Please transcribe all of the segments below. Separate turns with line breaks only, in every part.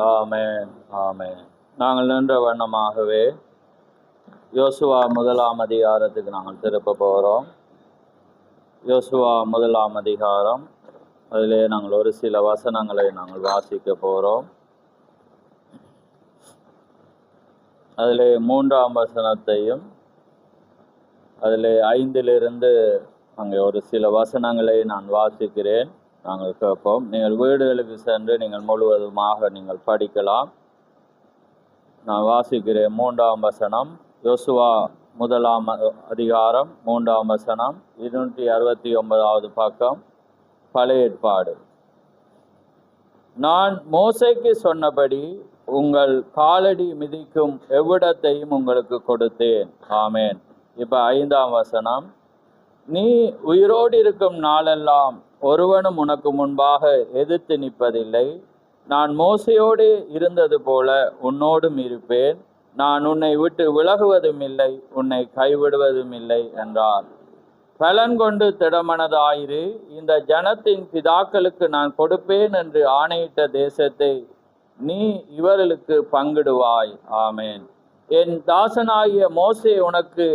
ஆமென் ஆமென். நாங்கள் நின்ற வண்ணமாகவே யோசுவா 1ஆம் அதிகாரத்துக்கு நாங்கள் திருப்ப போகிறோம். யோசுவா 1ஆம் அதிகாரம், அதிலே நாங்கள் ஒரு சில வசனங்களை நாங்கள் வாசிக்க போகிறோம். அதிலே 3ஆம் வசனத்தையும் அதிலே 5லிருந்து அங்கே ஒரு சில வசனங்களை நான் வாசிக்கிறேன், நாங்கள் கேட்போம். நீங்கள் வீடுகளுக்கு சென்று நீங்கள் முழுவதுமாக நீங்கள் படிக்கலாம். நான் வாசிக்கிறேன். 3ஆம் வசனம், யோசுவா 1ஆம் அதிகாரம் 3ஆம் வசனம், 269வது பக்கம், பழைய ஏற்பாடு. நான் மோசேக்கு சொன்னபடி உங்கள் காலடி மிதிக்கும் எவ்விடத்தையும் உங்களுக்கு கொடுத்தேன். ஆமேன். இப்ப 5ஆம் வசனம், நீ உயிரோடு இருக்கும் நாளெல்லாம் ஒருவனும் உனக்கு முன்பாக எதிர்த்து நிற்பதில்லை. நான் மோசையோடு இருந்தது போல உன்னோடும் இருப்பேன். நான் உன்னை விட்டு விலகுவதும் இல்லை, உன்னை கைவிடுவதும் இல்லை என்றார். பலன் கொண்டு திடமனதாயிரு, இந்த ஜனத்தின் பிதாக்களுக்கு நான் கொடுப்பேன் என்று ஆணையிட்ட தேசத்தை நீ இவர்களுக்கு பங்கிடுவாய். ஆமேன். என் தாசனாகிய மோசே உனக்கு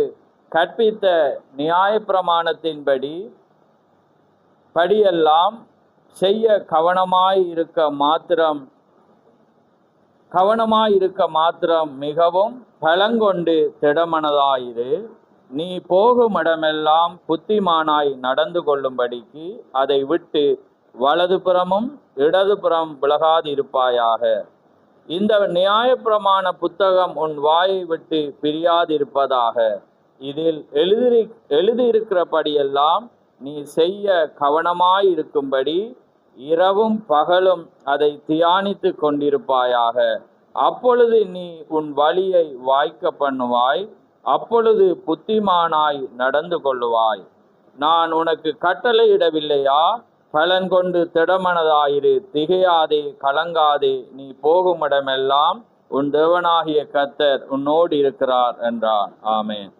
கற்பித்த நியாயப்பிரமாணத்தின்படி படியெல்லாம் செய்ய கவனமாயிருக்க மாத்திரம் மிகவும் பலங்கொண்டு திடமனதாயிரு. நீ போகும் இடமெல்லாம் புத்திமானாய் நடந்து கொள்ளும்படிக்கு அதை விட்டு வலதுபுறமும் இடதுபுறம் விலகாதிருப்பாயாக. இந்த நியாயப்பிரமாண புத்தகம் உன் வாயை விட்டு பிரியாதிருப்பதாக. இதில் எழுதியிருக்கிறபடியெல்லாம் நீ செய்ய கவனமாயிருக்கும்படி இரவும் பகலும் அதை தியானித்து கொண்டிருப்பாயாக. அப்பொழுது நீ உன் வழியை வாய்க்க பண்ணுவாய், அப்பொழுது புத்திமானாய் நடந்து கொள்ளுவாய். நான் உனக்கு கட்டளையிடவில்லையா? பலன் கொண்டு திடமனதாயிரு, திகையாதே, கலங்காதே. நீ போகும் இடமெல்லாம் உன் தேவனாகிய கர்த்தர் உன்னோடு இருக்கிறார் என்றார். ஆமென்.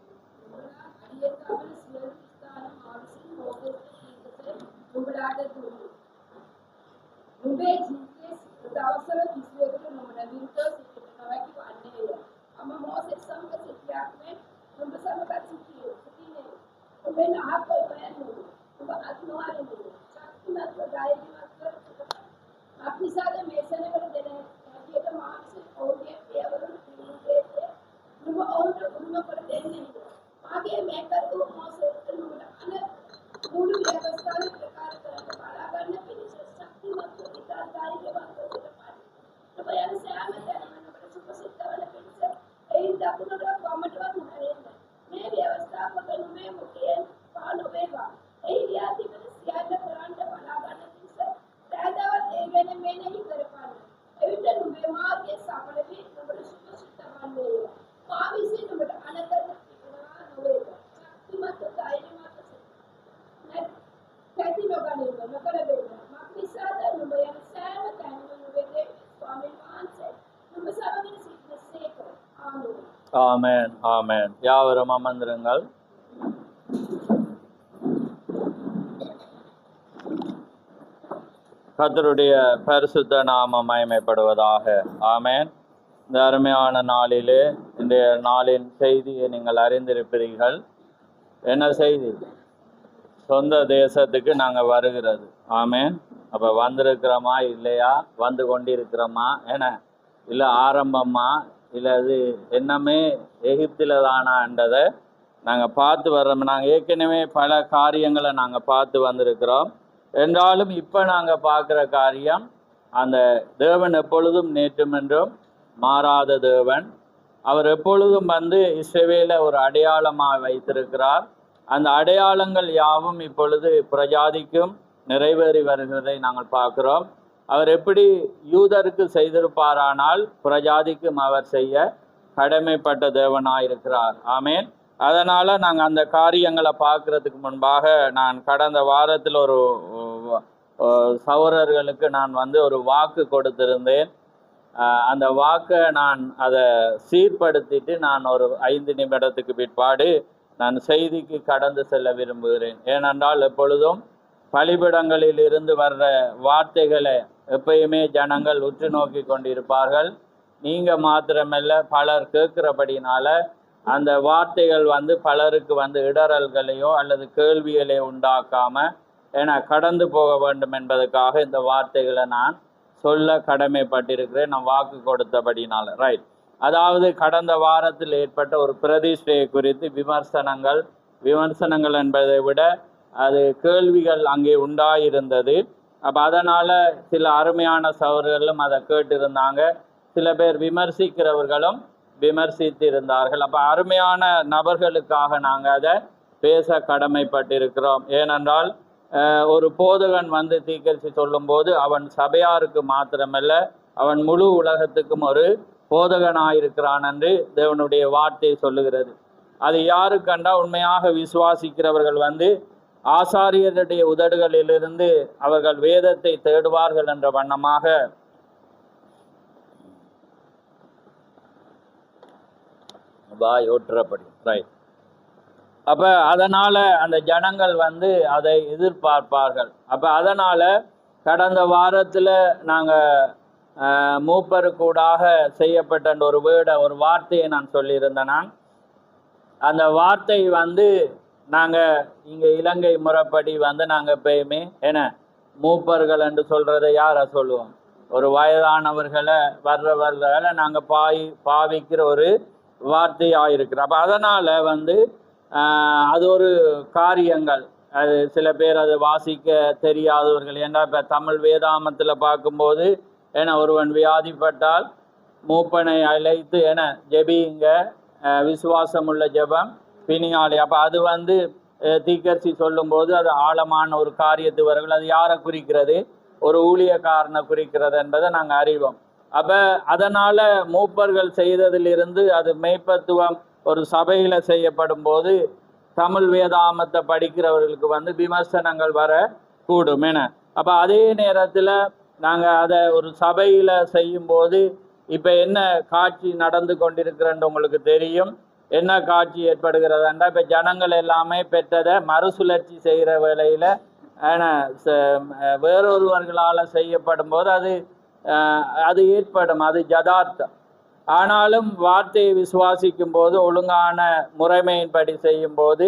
ஆமென் ஆமென். யாவரும் அமர்ந்திருங்கள். கர்த்தருடைய பரிசுத்த நாமம் மகிமைப்படுவதாக. ஆமென். இந்த அருமையான நாளிலே இந்த நாளின் செய்தியை நீங்கள் அறிந்திருப்பீர்கள். என்ன செய்தி? சொந்த தேசத்துக்கு நாங்கள் வருகிறது. ஆமென். அப்போ வந்திருக்கிறோமா இல்லையா? வந்து கொண்டிருக்கிறோமா? என்ன இல்லை ஆரம்பமா இல்லை அது என்னமே எகிப்தில் தானான்றதை நாங்கள் பார்த்து வர்றோம். நாங்கள் ஏற்கனவே பல காரியங்களை நாங்கள் பார்த்து வந்திருக்கிறோம். என்றாலும் இப்போ நாங்கள் பார்க்குற காரியம், அந்த தேவன் எப்பொழுதும் நேற்றும் என்றும் மாறாத தேவன். அவர் எப்பொழுதும் வந்து இஸ்ரவேலை ஒரு அடையாளமாக வைத்திருக்கிறார். அந்த அடையாளங்கள் யாவும் இப்பொழுது பிரஜாதிக்கும் நிறைவேறி வருகிறதை நாங்கள் பார்க்கிறோம். அவர் எப்படி யூதருக்கு செய்திருப்பாரானால் பிரஜாதிக்கும் அவர் செய்ய கடமைப்பட்ட தேவனாயிருக்கிறார். ஆமேன். அதனால் நாங்கள் அந்த காரியங்களை பார்க்கறதுக்கு முன்பாக, நான் கடந்த வாரத்தில் ஒரு சகோதரர்களுக்கு நான் வந்து ஒரு வாக்கு கொடுத்திருந்தேன். அந்த வாக்கை நான் அதை சீர்படுத்திட்டு நான் ஒரு 5 நிமிடத்துக்கு பிற்பாடு நான் செய்திக்கு கடந்து செல்ல விரும்புகிறேன். ஏனென்றால் எப்பொழுதும் பலிபிடங்களில் இருந்து வர்ற வார்த்தைகளை எப்பயுமே ஜனங்கள் உற்று நோக்கி கொண்டிருப்பார்கள். நீங்கள் மாத்திரமல்ல, பலர் கேட்கிறபடினால அந்த வார்த்தைகள் வந்து பலருக்கு வந்து இடரல்களையோ அல்லது கேள்விகளையோ உண்டாக்காமல் ஏன்னா கடந்து போக வேண்டும் என்பதற்காக இந்த வார்த்தைகளை நான் சொல்ல கடமைப்பட்டிருக்கிறேன், நான் வாக்கு கொடுத்தபடினால. ரைட். அதாவது கடந்த வாரத்தில் ஏற்பட்ட ஒரு பிரதிஷ்டையை குறித்து விமர்சனங்கள் என்பதை விட அது கேள்விகள் அங்கே உண்டாயிருந்தது. அப்போ அதனால் சில அருமையான சகோதரர்களும் அதை கேட்டிருந்தாங்க. சில பேர் விமர்சிக்கிறவர்களும் விமர்சித்திருந்தார்கள். அப்போ அருமையான நபர்களுக்காக நாங்கள் அதை பேச கடமைப்பட்டிருக்கிறோம். ஏனென்றால் ஒரு போதகன் வந்து தீர்க்கதரிசி சொல்லும்போது அவன் சபையாருக்கு மாத்திரமல்ல, அவன் முழு உலகத்துக்கும் ஒரு போதகனாயிருக்கிறான் என்று தேவனுடைய வார்த்தை சொல்லுகிறது. அது யாருக்கண்டா உண்மையாக விசுவாசிக்கிறவர்கள் வந்து ஆசாரியருடைய உதடுகளிலிருந்து அவர்கள் வேதத்தை தேடுவார்கள் என்ற வண்ணமாக ஒற்றப்படி. ரைட். அப்போ அதனால் அந்த ஜனங்கள் வந்து அதை எதிர்பார்ப்பார்கள். அப்போ அதனால் கடந்த வாரத்தில் நாங்கள் மூப்பருக்கூடாக செய்யப்பட்ட ஒரு வார்த்தையை நான் சொல்லியிருந்தேன். நான் அந்த வார்த்தை வந்து நாங்கள் இங்கே இலங்கை முறைப்படி வந்து நாங்கள் எப்பயுமே மூப்பர்கள் என்று சொல்கிறத யாரை சொல்லுவோம்? ஒரு வயதானவர்களை வர்றவர்களை நாங்கள் பாவிக்கிற ஒரு வார்த்தையாக இருக்கிறோம். அப்போ அதனால் வந்து அது ஒரு காரியங்கள், அது சில பேர் அது வாசிக்க தெரியாதவர்கள். ஏன்னா இப்போ தமிழ் வேதாமத்தில் பார்க்கும்போது ஒருவன் வியாதிப்பட்டால் மூப்பனை அழைத்து ஜெபிங்க, விசுவாசமுள்ள ஜெபம் பிணியாளி. அப்போ அது வந்து தீர்க்கதரிசி சொல்லும்போது அது ஆழமான ஒரு காரியத்துவர்கள். அது யாரை குறிக்கிறது? ஒரு ஊழியக்காரனை குறிக்கிறது என்பதை நாங்கள் அறிவோம். அப்போ அதனால் மூப்பர்கள் செய்ததிலிருந்து அது மெய்ப்பத்துவம் ஒரு சபையில் செய்யப்படும் போது தமிழ் வேதாமத்தை படிக்கிறவர்களுக்கு வந்து விமர்சனங்கள் வரக்கூடும். அப்போ அதே நேரத்தில் நாங்கள் அதை ஒரு சபையில் செய்யும்போது இப்போ என்ன காட்சி நடந்து கொண்டிருக்கிறன்னு உங்களுக்கு தெரியும். என்ன காட்சி ஏற்படுகிறதுண்டா, இப்போ ஜனங்கள் எல்லாமே பெற்றதை மறுசுழற்சி செய்கிற வேளையில் வேறொருவர்களால் செய்யப்படும் போது அது ஏற்படும், அது யதார்த்தம். ஆனாலும் வார்த்தையை விசுவாசிக்கும் போது, ஒழுங்கான முறைமையின்படி செய்யும் போது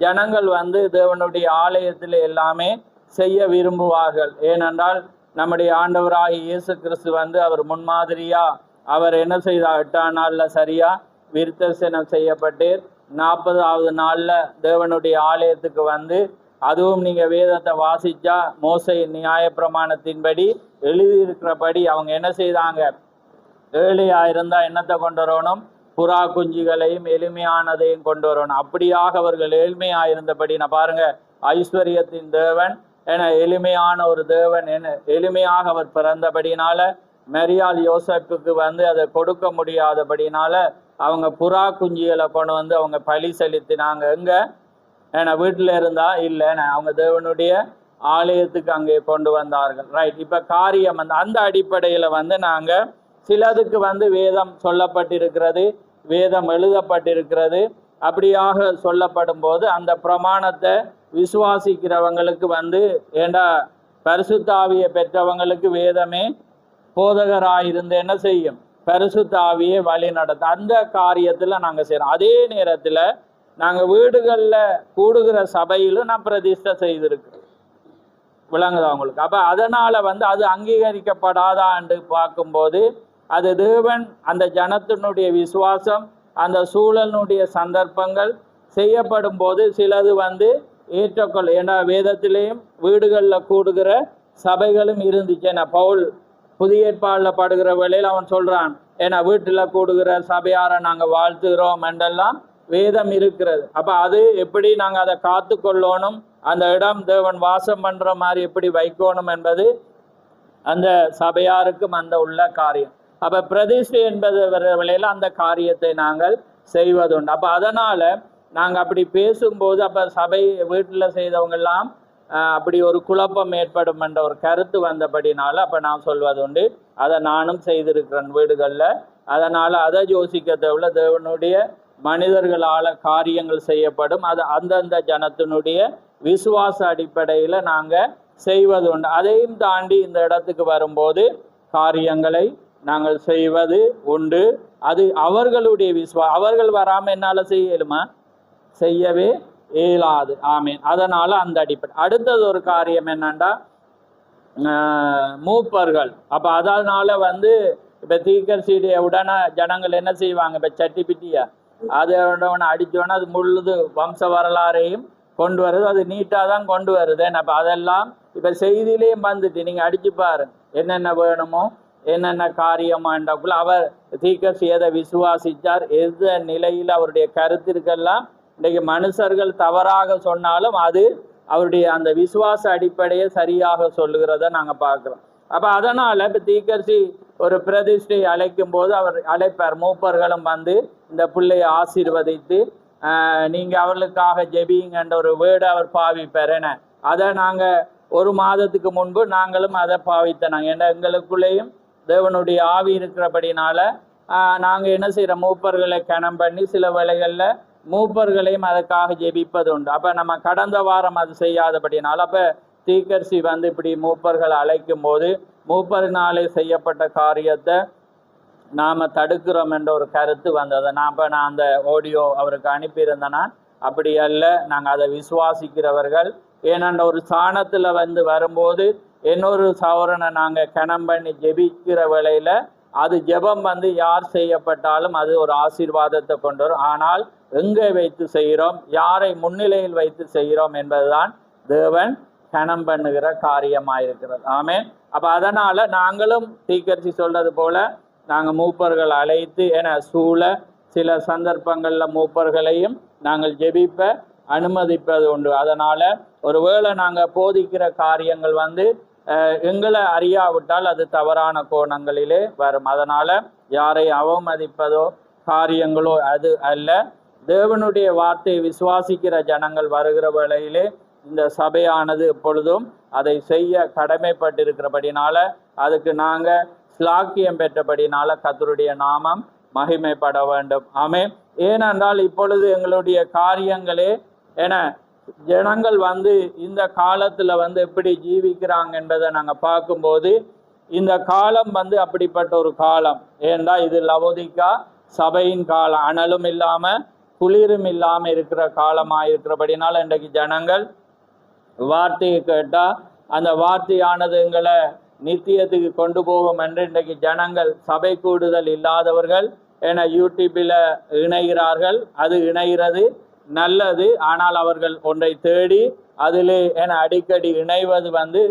ஜனங்கள் வந்து தேவனுடைய ஆலயத்தில் எல்லாமே செய்ய விரும்புவார்கள். ஏனென்றால் நம்முடைய ஆண்டவராகிய இயேசு கிறிஸ்து வந்து அவர் முன்மாதிரியா அவர் என்ன செய்தார்? 8ஆம் நாளில் சரியா விருத்தசனம் செய்யப்பட்டு 40ஆவது நாளில் தேவனுடைய ஆலயத்துக்கு வந்து, அதுவும் நீங்கள் வேதத்தை வாசித்தா மோசே நியாயப்பிரமாணத்தின்படி எழுதியிருக்கிறபடி அவங்க என்ன செய்தாங்க? ஏழையாக இருந்தால் என்னத்தை கொண்டு வரணும்? புறா குஞ்சுகளையும் எளிமையானதையும் கொண்டு வரணும். அப்படியாக அவர்கள் எளிமையாக இருந்தபடி நான் பாருங்கள், ஐஸ்வர்யத்தின் தேவன் எளிமையான ஒரு தேவன் எளிமையாக அவர் பிறந்தபடினால மரியாள் யோசப்புக்கு வந்து அதை கொடுக்க முடியாதபடினால அவங்க புறா குஞ்சுகளை கொண்டு வந்து அவங்க பலி செலுத்தினாங்க. எங்கே? வீட்டில் இருந்தா இல்லை, அவங்க தேவனுடைய ஆலயத்துக்கு அங்கே கொண்டு வந்தார்கள். ரைட். இப்போ காரியம் அந்த அடிப்படையில் வந்து நாங்கள் சிலதுக்கு வந்து வேதம் சொல்லப்பட்டிருக்கிறது, வேதம் எழுதப்பட்டிருக்கிறது. அப்படியாக சொல்லப்படும் போது அந்த பிரமாணத்தை விசுவாசிக்கிறவங்களுக்கு வந்து பரிசுத்த ஆவியை பெற்றவங்களுக்கு வேதமே போதகராயிருந்து என்ன செய்யும்? பரிசுத்த ஆவியை வழி நடத்த அந்த காரியத்தில் நாங்கள் செய்கிறோம். அதே நேரத்தில் நாங்கள் வீடுகளில் கூடுகிற சபையிலும் நான் பிரதிஷ்டை செய்திருக்கிறோம். விளங்குதா உங்களுக்கு? அப்போ அதனால் வந்து அது அங்கீகரிக்கப்படாதா என்று பார்க்கும்போது அது தேவன் அந்த ஜனத்தினுடைய விசுவாசம், அந்த சூழலினுடைய சந்தர்ப்பங்கள் செய்யப்படும் போது சிலது ஏற்றக்கொள்ள. ஏன்னா வேதத்திலேயும் வீடுகளில் கூடுகிற சபைகளும் இருந்துச்சு. ஏன்னா பவுல் புதிய ஏற்பாடில் படுகிற வேளையில் அவன் சொல்றான், ஏன்னா வீட்டில் கூடுகிற சபையாரை நாங்கள் வாழ்த்துகிறோம் என்றெல்லாம் வேதம் இருக்கிறது. அப்போ அது எப்படி நாங்கள் அதை காத்து கொள்ளணும், அந்த இடம் தேவன் வாசம் பண்ற மாதிரி எப்படி வைக்கணும் என்பது அந்த சபையாருக்கும் அந்த உள்ள காரியம். அப்ப பிரதிஷ்டை என்பது வேளையில அந்த காரியத்தை நாங்கள் செய்வதுண்டு. அப்ப அதனால நாங்கள் அப்படி பேசும்போது அப்போ சபை வீட்டில் செய்தவங்கெல்லாம் அப்படி ஒரு குழப்பம் ஏற்படும் என்ற ஒரு கருத்து வந்தபடினால அப்போ நான் சொல்வது உண்டு. அதை நானும் செய்திருக்கிறேன் வீடுகளில். அதனால் அதை யோசிக்க தேவையில்ல. தேவனுடைய மனிதர்களால் காரியங்கள் செய்யப்படும். அது அந்தந்த ஜனத்தினுடைய விசுவாச அடிப்படையில் நாங்கள் செய்வது உண்டு. அதையும் தாண்டி இந்த இடத்துக்கு வரும்போது காரியங்களை நாங்கள் செய்வது உண்டு. அது அவர்களுடைய அவர்கள் வராமல் என்னால் செய்யலுமா? செய்யவே இயலாது. ஆமீன். அதனால அந்த அடிப்படை. அடுத்தது ஒரு காரியம் என்னன்னா மூப்பர்கள். அப்ப அதனால இப்ப தீர்க்கதரிசியுடைய உடனே ஜனங்கள் என்ன செய்வாங்க? இப்ப சட்டி பிட்டியா அதை அடிச்சோன்னா அது முழுது வம்ச வரலாறையும் கொண்டு வருது. அது நீட்டாக தான் கொண்டு வருது. அப்ப அதெல்லாம் இப்ப செய்தியிலையும் நீங்க அடிச்சு பாருங்க, என்னென்ன வேணுமோ என்னென்ன காரியமாண்டக்குள்ள அவர் தீர்க்கதரிசி எதை விசுவாசித்தார், எந்த நிலையில் அவருடைய கருத்திற்கெல்லாம் இன்றைக்கு மனுஷர்கள் தவறாக சொன்னாலும் அது அவருடைய அந்த விசுவாச அடிப்படையை சரியாக சொல்லுகிறத நாங்கள் பார்க்குறோம். அப்போ அதனால் இப்போ தீர்க்கதரிசி ஒரு பிரதிஷ்டை அழைக்கும் போது அவர் அழைப்பார். மூப்பர்களும் இந்த பிள்ளையை ஆசீர்வதித்து நீங்கள் அவர்களுக்காக ஜெபிங்கன்ற ஒரு வேர்டை அவர் பாவிப்பார். என அதை நாங்கள் ஒரு மாதத்துக்கு முன்பு நாங்களும் அதை பாவித்தனாங்க. ஏன்னா எங்களுக்குள்ளேயும் தேவனுடைய ஆவி இருக்கிறபடினால நாங்கள் என்ன செய்கிறோம், மூப்பர்களை கணம் பண்ணி சில வேளைகளில் மூப்பர்களையும் அதற்காக ஜெபிப்பது உண்டு. அப்போ நம்ம கடந்த வாரம் அது செய்யாதபடினால அப்போ தீர்க்கதரிசி இப்படி மூப்பர்களை அழைக்கும் போது மூப்பரினாலே செய்யப்பட்ட காரியத்தை நாம் தடுக்கிறோம் என்ற ஒரு கருத்து வந்தது. நான் அந்த ஆடியோ அவருக்கு அனுப்பியிருந்தேன்னா அப்படி அல்ல, நாங்கள் அதை விசுவாசிக்கிறவர்கள். ஏனென்ற ஒரு சாணத்தில் வரும்போது இன்னொரு சவரனை நாங்கள் கணம் பண்ணி ஜெபிக்கிற வேளையில் அது ஜெபம் யார் செய்யப்பட்டாலும் அது ஒரு ஆசீர்வாதத்தை கொண்டு வரும். ஆனால் எங்கே வைத்து செய்கிறோம், யாரை முன்னிலையில் வைத்து செய்கிறோம் என்பதுதான் தேவன் கணம் பண்ணுகிற காரியமாயிருக்கிறது. ஆமேன். அப்போ அதனால் நாங்களும் தீர்க்கதரிசி சொல்றது போல நாங்கள் மூப்பர்கள் அழைத்து என சூழ சில சந்தர்ப்பங்களில் மூப்பர்களையும் நாங்கள் ஜெபிப்ப அனுமதிப்பது உண்டு. அதனால் ஒருவேளை நாங்கள் போதிக்கிற காரியங்கள் எங்களை அறியாவிட்டால் அது தவறான கோணங்களிலே வரும். அதனால் யாரை அவமதிப்பதோ காரியங்களோ அது அல்ல. தேவனுடைய வார்த்தையை விசுவாசிக்கிற ஜனங்கள் வருகிற வேளையிலே இந்த சபையானது எப்பொழுதும் அதை செய்ய கடமைப்பட்டிருக்கிறபடினால அதுக்கு நாங்கள் ஸ்லாக்கியம் பெற்றபடினால கர்த்தருடைய நாமம் மகிமைப்பட வேண்டும். ஆமென். ஏனென்றால் இப்பொழுது எங்களுடைய காரியங்களே என ஜனங்கள் இந்த காலத்தில் எப்படி ஜீவிக்கிறாங்க என்பதை நாங்கள் பார்க்கும்போது இந்த காலம் அப்படிப்பட்ட ஒரு காலம். ஏண்டா இது லவோதிக்கா சபையின் காலம், அனலும் இல்லாமல் குளிரும் இல்லாமல் இருக்கிற காலமாக இருக்கிறபடினால இன்றைக்கு ஜனங்கள் வார்த்தையை கேட்டால் அந்த வார்த்தையானது எங்களை நித்தியத்துக்கு கொண்டு போகும் என்று இன்றைக்கு ஜனங்கள் சபை கூடுதல் இல்லாதவர்கள் என யூடியூப்பில் இணைகிறார்கள். அது இணைகிறது நல்லது. ஆனால் அவர்கள் ஒன்றை தேடி அதிலே என அடிக்கடி இணைவது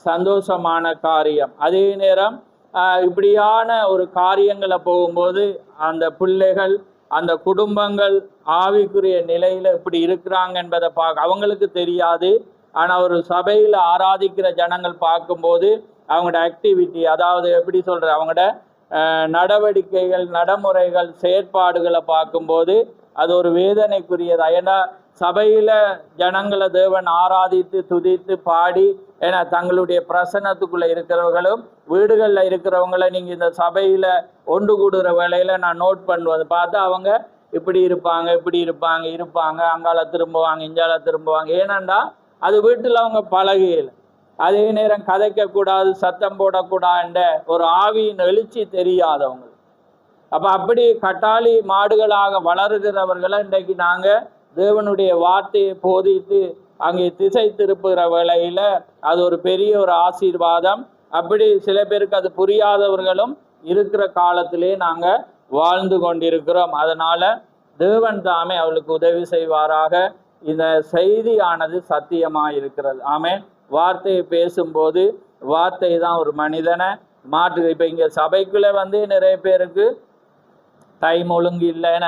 சந்தோஷமான காரியம். அதே நேரம் இப்படியான ஒரு காரியங்களை போகும்போது அந்த பிள்ளைகள் அந்த குடும்பங்கள் ஆவிக்குரிய நிலையில் இப்படி இருக்கிறாங்க என்பதை அவங்களுக்கு தெரியாது. ஆனால் ஒரு சபையில் ஆராதிக்கிற ஜனங்கள் பார்க்கும்போது அவங்களோட ஆக்டிவிட்டி, அதாவது எப்படி சொல்கிற அவங்களோட நடவடிக்கைகள், நடைமுறைகள், செயற்பாடுகளை பார்க்கும்போது அது ஒரு வேதனைக்குரியது. ஏன்னா சபையில் ஜனங்களை தேவன் ஆராதித்து துதித்து பாடி ஏன்னா தங்களுடைய பிரசன்னத்துக்குள்ளே இருக்கிறவர்களும் வீடுகளில் இருக்கிறவங்கள நீங்கள் இந்த சபையில் ஒன்று கூடுகிற வேளையில் நான் நோட் பண்ணுவது பார்த்தா அவங்க இப்படி இருப்பாங்க இப்படி இருப்பாங்க அங்கால திரும்புவாங்க இங்கால திரும்புவாங்க. ஏனண்டா அது வீட்டில் அவங்க பழகையில். அதே நேரம் கதைக்கக்கூடாது, சத்தம் போடக்கூடாதுன்ற ஒரு ஆவியின் எழுச்சி தெரியாதவங்க. அப்போ அப்படி கட்டாளி மாடுகளாக வளருகிறவர்களை இன்றைக்கு நாங்கள் தேவனுடைய வார்த்தையை போதித்து அங்கே திசை திருப்புகிற வேளையில் அது ஒரு பெரிய ஒரு ஆசீர்வாதம். அப்படி சில பேருக்கு அது புரியாதவர்களும் இருக்கிற காலத்திலே நாங்கள் வாழ்ந்து கொண்டிருக்கிறோம். அதனால தேவன் தாமே அவளுக்கு உதவி செய்வாராக. இந்த செய்தியானது சத்தியமாக இருக்கிறது. ஆமென். வார்த்தையை பேசும்போது வார்த்தை தான் ஒரு மனிதனை மாற்று. இப்போ இங்கே சபைக்குள்ளே வந்து நிறைய பேருக்கு டைம் ஒழுங்கு இல்லை, என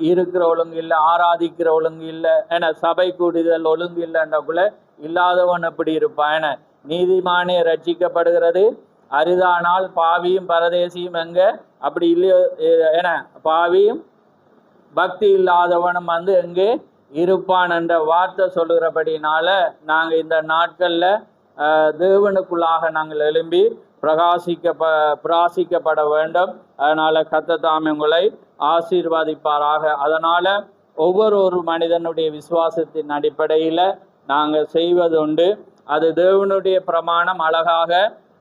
இருக்கிற ஒழுங்கு இல்லை, ஆராதிக்கிற ஒழுங்கு இல்லை, என சபை கூடுதல் ஒழுங்கு இல்லைன்றக்குள்ள இல்லாதவன் எப்படி இருப்பான்? என நீதிமானே ரட்சிக்கப்படுகிறது அரிதானால் பாவியும் பரதேசியும் எங்க அப்படி இல்லையோ என பாவியும் பக்தி இல்லாதவனும் வந்து எங்கே இருப்பான் என்ற வார்த்தை சொல்லுகிறபடினால நாங்கள் இந்த நாட்களில் தேவனுக்குள்ளாக நாங்கள் எழும்பி பிரகாசிக்கப்பட வேண்டும். அதனால் கர்த்தர் தாமே உங்களை ஆசீர்வதிப்பாராக. அதனால் ஒவ்வொரு மனிதனுடைய விசுவாசத்தின் அடிப்படையில் நாங்கள் செய்வதுண்டு. அது தேவனுடைய பிரமாணம் அழகாக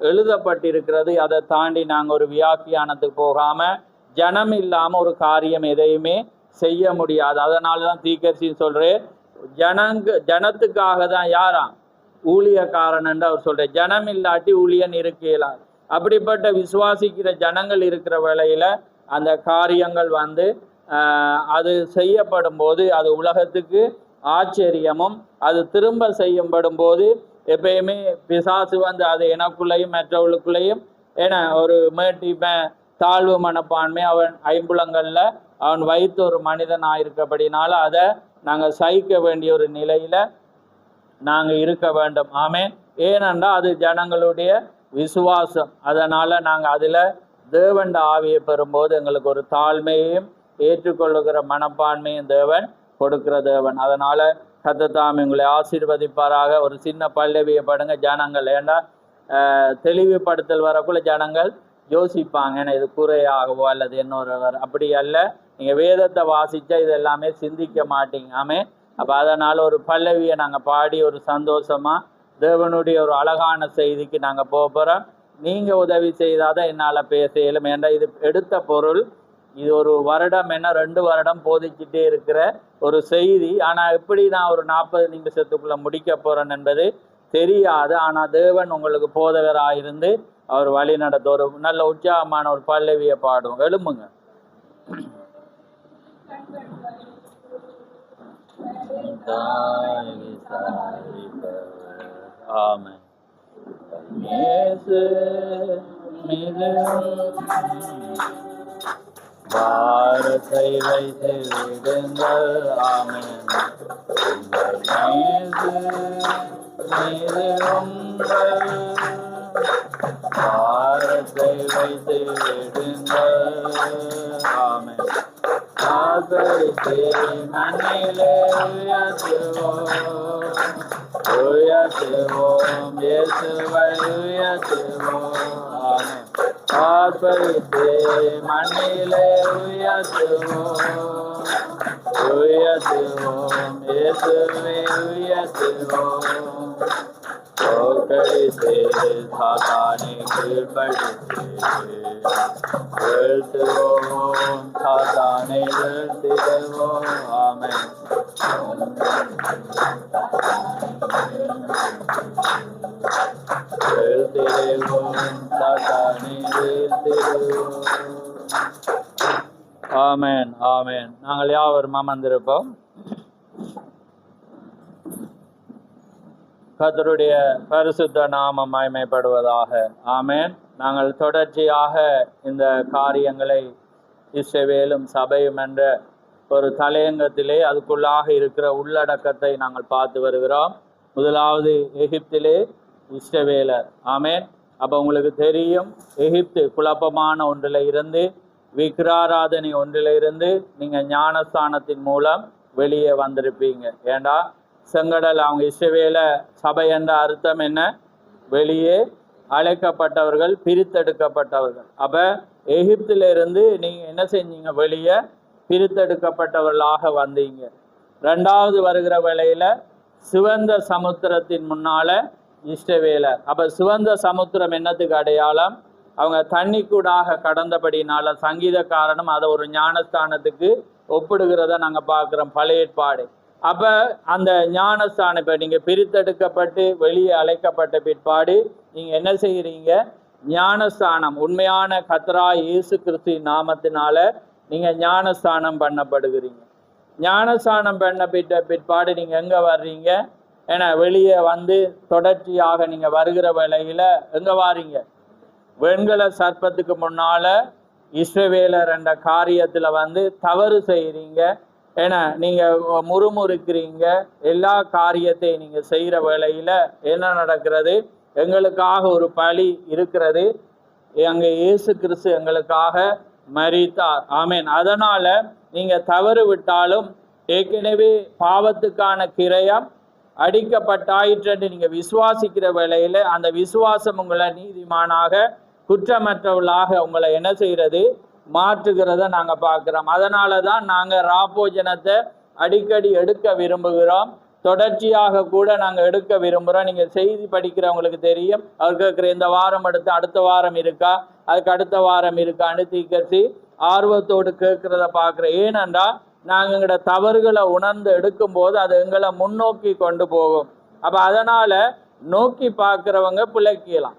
எழுதப்பட்டிருக்கிறது. அதை தாண்டி நாங்கள் ஒரு வியாக்கியானத்துக்கு போகாமல் ஜனம் இல்லாமல் ஒரு காரியம் எதையுமே செய்ய முடியாது. அதனால தான் தீர்க்கதரிசி சொல்கிறேன், ஜனத்துக்காக தான் யாராம் ஊழியக்காரன் என்று அவர் சொல்கிறார். ஜனம் இல்லாட்டி ஊழியன் இருக்கலார். அப்படிப்பட்ட விசுவாசிக்கிற ஜனங்கள் இருக்கிற வேளையில் அந்த காரியங்கள் வந்து அது செய்யப்படும் போது அது உலகத்துக்கு ஆச்சரியமும், அது திரும்ப செய்யப்படும் போது எப்பயுமே பிசாசு வந்து அது எனக்குள்ளேயும் மற்றவர்களுக்குள்ளேயும் ஒரு தாழ்வு மனப்பான்மை அவன் ஐம்புலங்களில் அவன் வைத்து ஒரு மனிதனாக இருக்கப்படினால அதை நாங்கள் சகிக்க வேண்டிய ஒரு நிலையில் நாங்கள் இருக்க வேண்டும். ஆமென். ஏனென்றால் அது ஜனங்களுடைய விசுவாசம். அதனால் நாங்கள் அதில் தேவன் ஆவியை பெறும்போது எங்களுக்கு ஒரு தாழ்மையையும் ஏற்றுக்கொள்ளுகிற மனப்பான்மையும் தேவன் கொடுக்கிற தேவன். அதனால் கர்த்தர் தாமே உங்களை ஆசீர்வதிப்பாராக. ஒரு சின்ன பல்லவியை படுங்க ஜனங்கள். ஏண்டா தெளிவுபடுத்தல் வரக்குள்ள ஜனங்கள் யோசிப்பாங்க, ஏன்னா இது குறையாகவோ அல்லது இன்னொரு அப்படி அல்ல. நீங்கள் வேதத்தை வாசித்தா இது எல்லாமே சிந்திக்க மாட்டீங்க. ஆமென். அப்போ அதனால் ஒரு பல்லவியை நாங்கள் பாடி ஒரு சந்தோஷமாக தேவனுடைய ஒரு அழகான செய்திக்கு நாங்கள் போகிறோம். நீங்கள் உதவி செய்தால் தான் என்னால் பேச இயலும். ஏன்னா இது எடுத்த பொருள், இது ஒரு வருடம் 2 வருடம் போதிச்சுட்டே இருக்கிற ஒரு செய்தி. ஆனால் எப்படி நான் ஒரு 40 நிமிஷத்துக்குள்ளே முடிக்க போகிறேன் என்பது தெரியாது. ஆனால் தேவன் உங்களுக்கு போதகராக இருந்து அவர் வழி நடத்த ஒரு நல்ல உற்சாகமான ஒரு பல்லவியை பாடுவோம். எழும்புங்க. ஆமென். பாரத்தை வைத்து விடுங்கள். ஆமென். பாரத்தை வைத்து விடுங்கள். ஆமென். மண்ணிலே உயர்த்துவோம், இயேசுவை உயர்த்துவோம். ஆமென். ஆர்ப்பரித்து மண்ணிலே உயர்த்துவோம், இயேசுவை உயர்த்துவோம். தோற்கடித்து சாத்தானை கீழ்ப்படுத்தி வீழ்த்துவோம், சாத்தானை வீழ்த்திடுவோம். ஆமென். வீழ்த்திடுவோம், சாத்தானை வீழ்த்திடுவோம். ஆமென். ஆமென். நாங்கள் யாவரும் அமர்ந்திருப்போம். கர்த்தருடைய பரிசுத்த நாமம் மகிமைப்படுவதாக. ஆமென். நாங்கள் தொடர்ச்சியாக இந்த காரியங்களை இஸ்ரவேலும் சபையும் என்ற ஒரு தலையங்கத்திலே அதுக்குள்ளாக இருக்கிற உள்ளடக்கத்தை நாங்கள் பார்த்து வருகிறோம். முதலாவது எகிப்திலே இஸ்ரவேலர். ஆமென். அப்போ உங்களுக்கு தெரியும், எகிப்து குழப்பமான ஒன்றில் இருந்து, விக்கிராராதனை ஒன்றில் இருந்து நீங்கள் ஞானஸ்தானத்தின் மூலம் வெளியே வந்திருப்பீங்க. ஏண்டா செங்கடல் அவங்க இஸ்ரவேல சபை என்ற அர்த்தம் என்ன? வெளியே அழைக்கப்பட்டவர்கள், பிரித்தெடுக்கப்பட்டவர்கள். அப்போ எகிப்திலிருந்து நீங்கள் என்ன செஞ்சீங்க? வெளியே பிரித்தெடுக்கப்பட்டவர்களாக வந்தீங்க. 2வது வருகிற வேளையில் சிவந்த சமுத்திரத்தின் முன்னால இஸ்ரவேலர். அப்போ சிவந்த சமுத்திரம் என்னத்துக்கு அடையாளம்? அவங்க தண்ணி கூடாக கடந்தபடினால சங்கீதக்காரனும் அதை ஒரு ஞானஸ்தானத்துக்கு ஒப்பிடுகிறத நாங்கள் பார்க்குறோம் பழைய ஏற்பாடு. அப்போ அந்த ஞானஸ்தானம் இப்போ நீங்கள் பிரித்தெடுக்கப்பட்டு வெளியே அழைக்கப்பட்ட பிற்பாடு நீங்கள் என்ன செய்கிறீங்க? ஞானஸ்தானம், உண்மையான கர்த்தராகிய இயேசு கிறிஸ்துவின் நாமத்தினால நீங்க ஞானஸ்தானம் பண்ணப்படுகிறீங்க. ஞானஸ்தானம் பண்ண பிற்பாடு நீங்க எங்க வர்றீங்க? ஏன்னா வெளியே வந்து தொடர்ச்சியாக நீங்க வருகிற வேளையில எங்க வாரீங்க? வெண்கல சர்ப்பத்துக்கு முன்னால இஸ்ரவேலர் என்ற காரியத்துல வந்து தவறு செய்கிறீங்க. ஏன்னா நீங்க முறுமுறுக்கிறீங்க. எல்லா காரியத்தையும் நீங்க செய்யற வேளையில என்ன நடக்கிறது? எங்களுக்காக ஒரு பலி இருக்கிறது. அங்கே இயேசு கிறிஸ்து எங்களுக்காக மரித்தார். ஆமேன். அதனால நீங்க தவறு விட்டாலும் ஏற்கனவே பாவத்துக்கான கிரயம் அடிக்கப்பட்டாயிற்று என்று நீங்க விசுவாசிக்கிற வேளையில அந்த விசுவாசம் உங்களை நீதிமானாக குற்றமற்றவர்களாக உங்களை என்ன செய்யறது? மாற்றுகிறத நாங்க பார்க்கிறோம். அதனாலதான் நாங்க ராப்போஜனத்தை அடிக்கடி எடுக்க விரும்புகிறோம். தொடர்ச்சியாக கூட நாங்க எடுக்க விரும்புகிறோம். நீங்க செய்தி படிக்கிறவங்களுக்கு தெரியும். அவர் கேட்குற இந்த வாரம் எடுத்து அடுத்த வாரம் இருக்கா, அதுக்கு அடுத்த வாரம் இருக்கான்னு தீக்கரிசி ஆர்வத்தோடு கேட்கிறத பார்க்குறேன். ஏனென்றா நாங்கள் எங்களோட தவறுகளை உணர்ந்து எடுக்கும் போது அது எங்களை முன்னோக்கி கொண்டு போகும். அப்போ அதனால நோக்கி பார்க்குறவங்க பிழைக்கலாம்.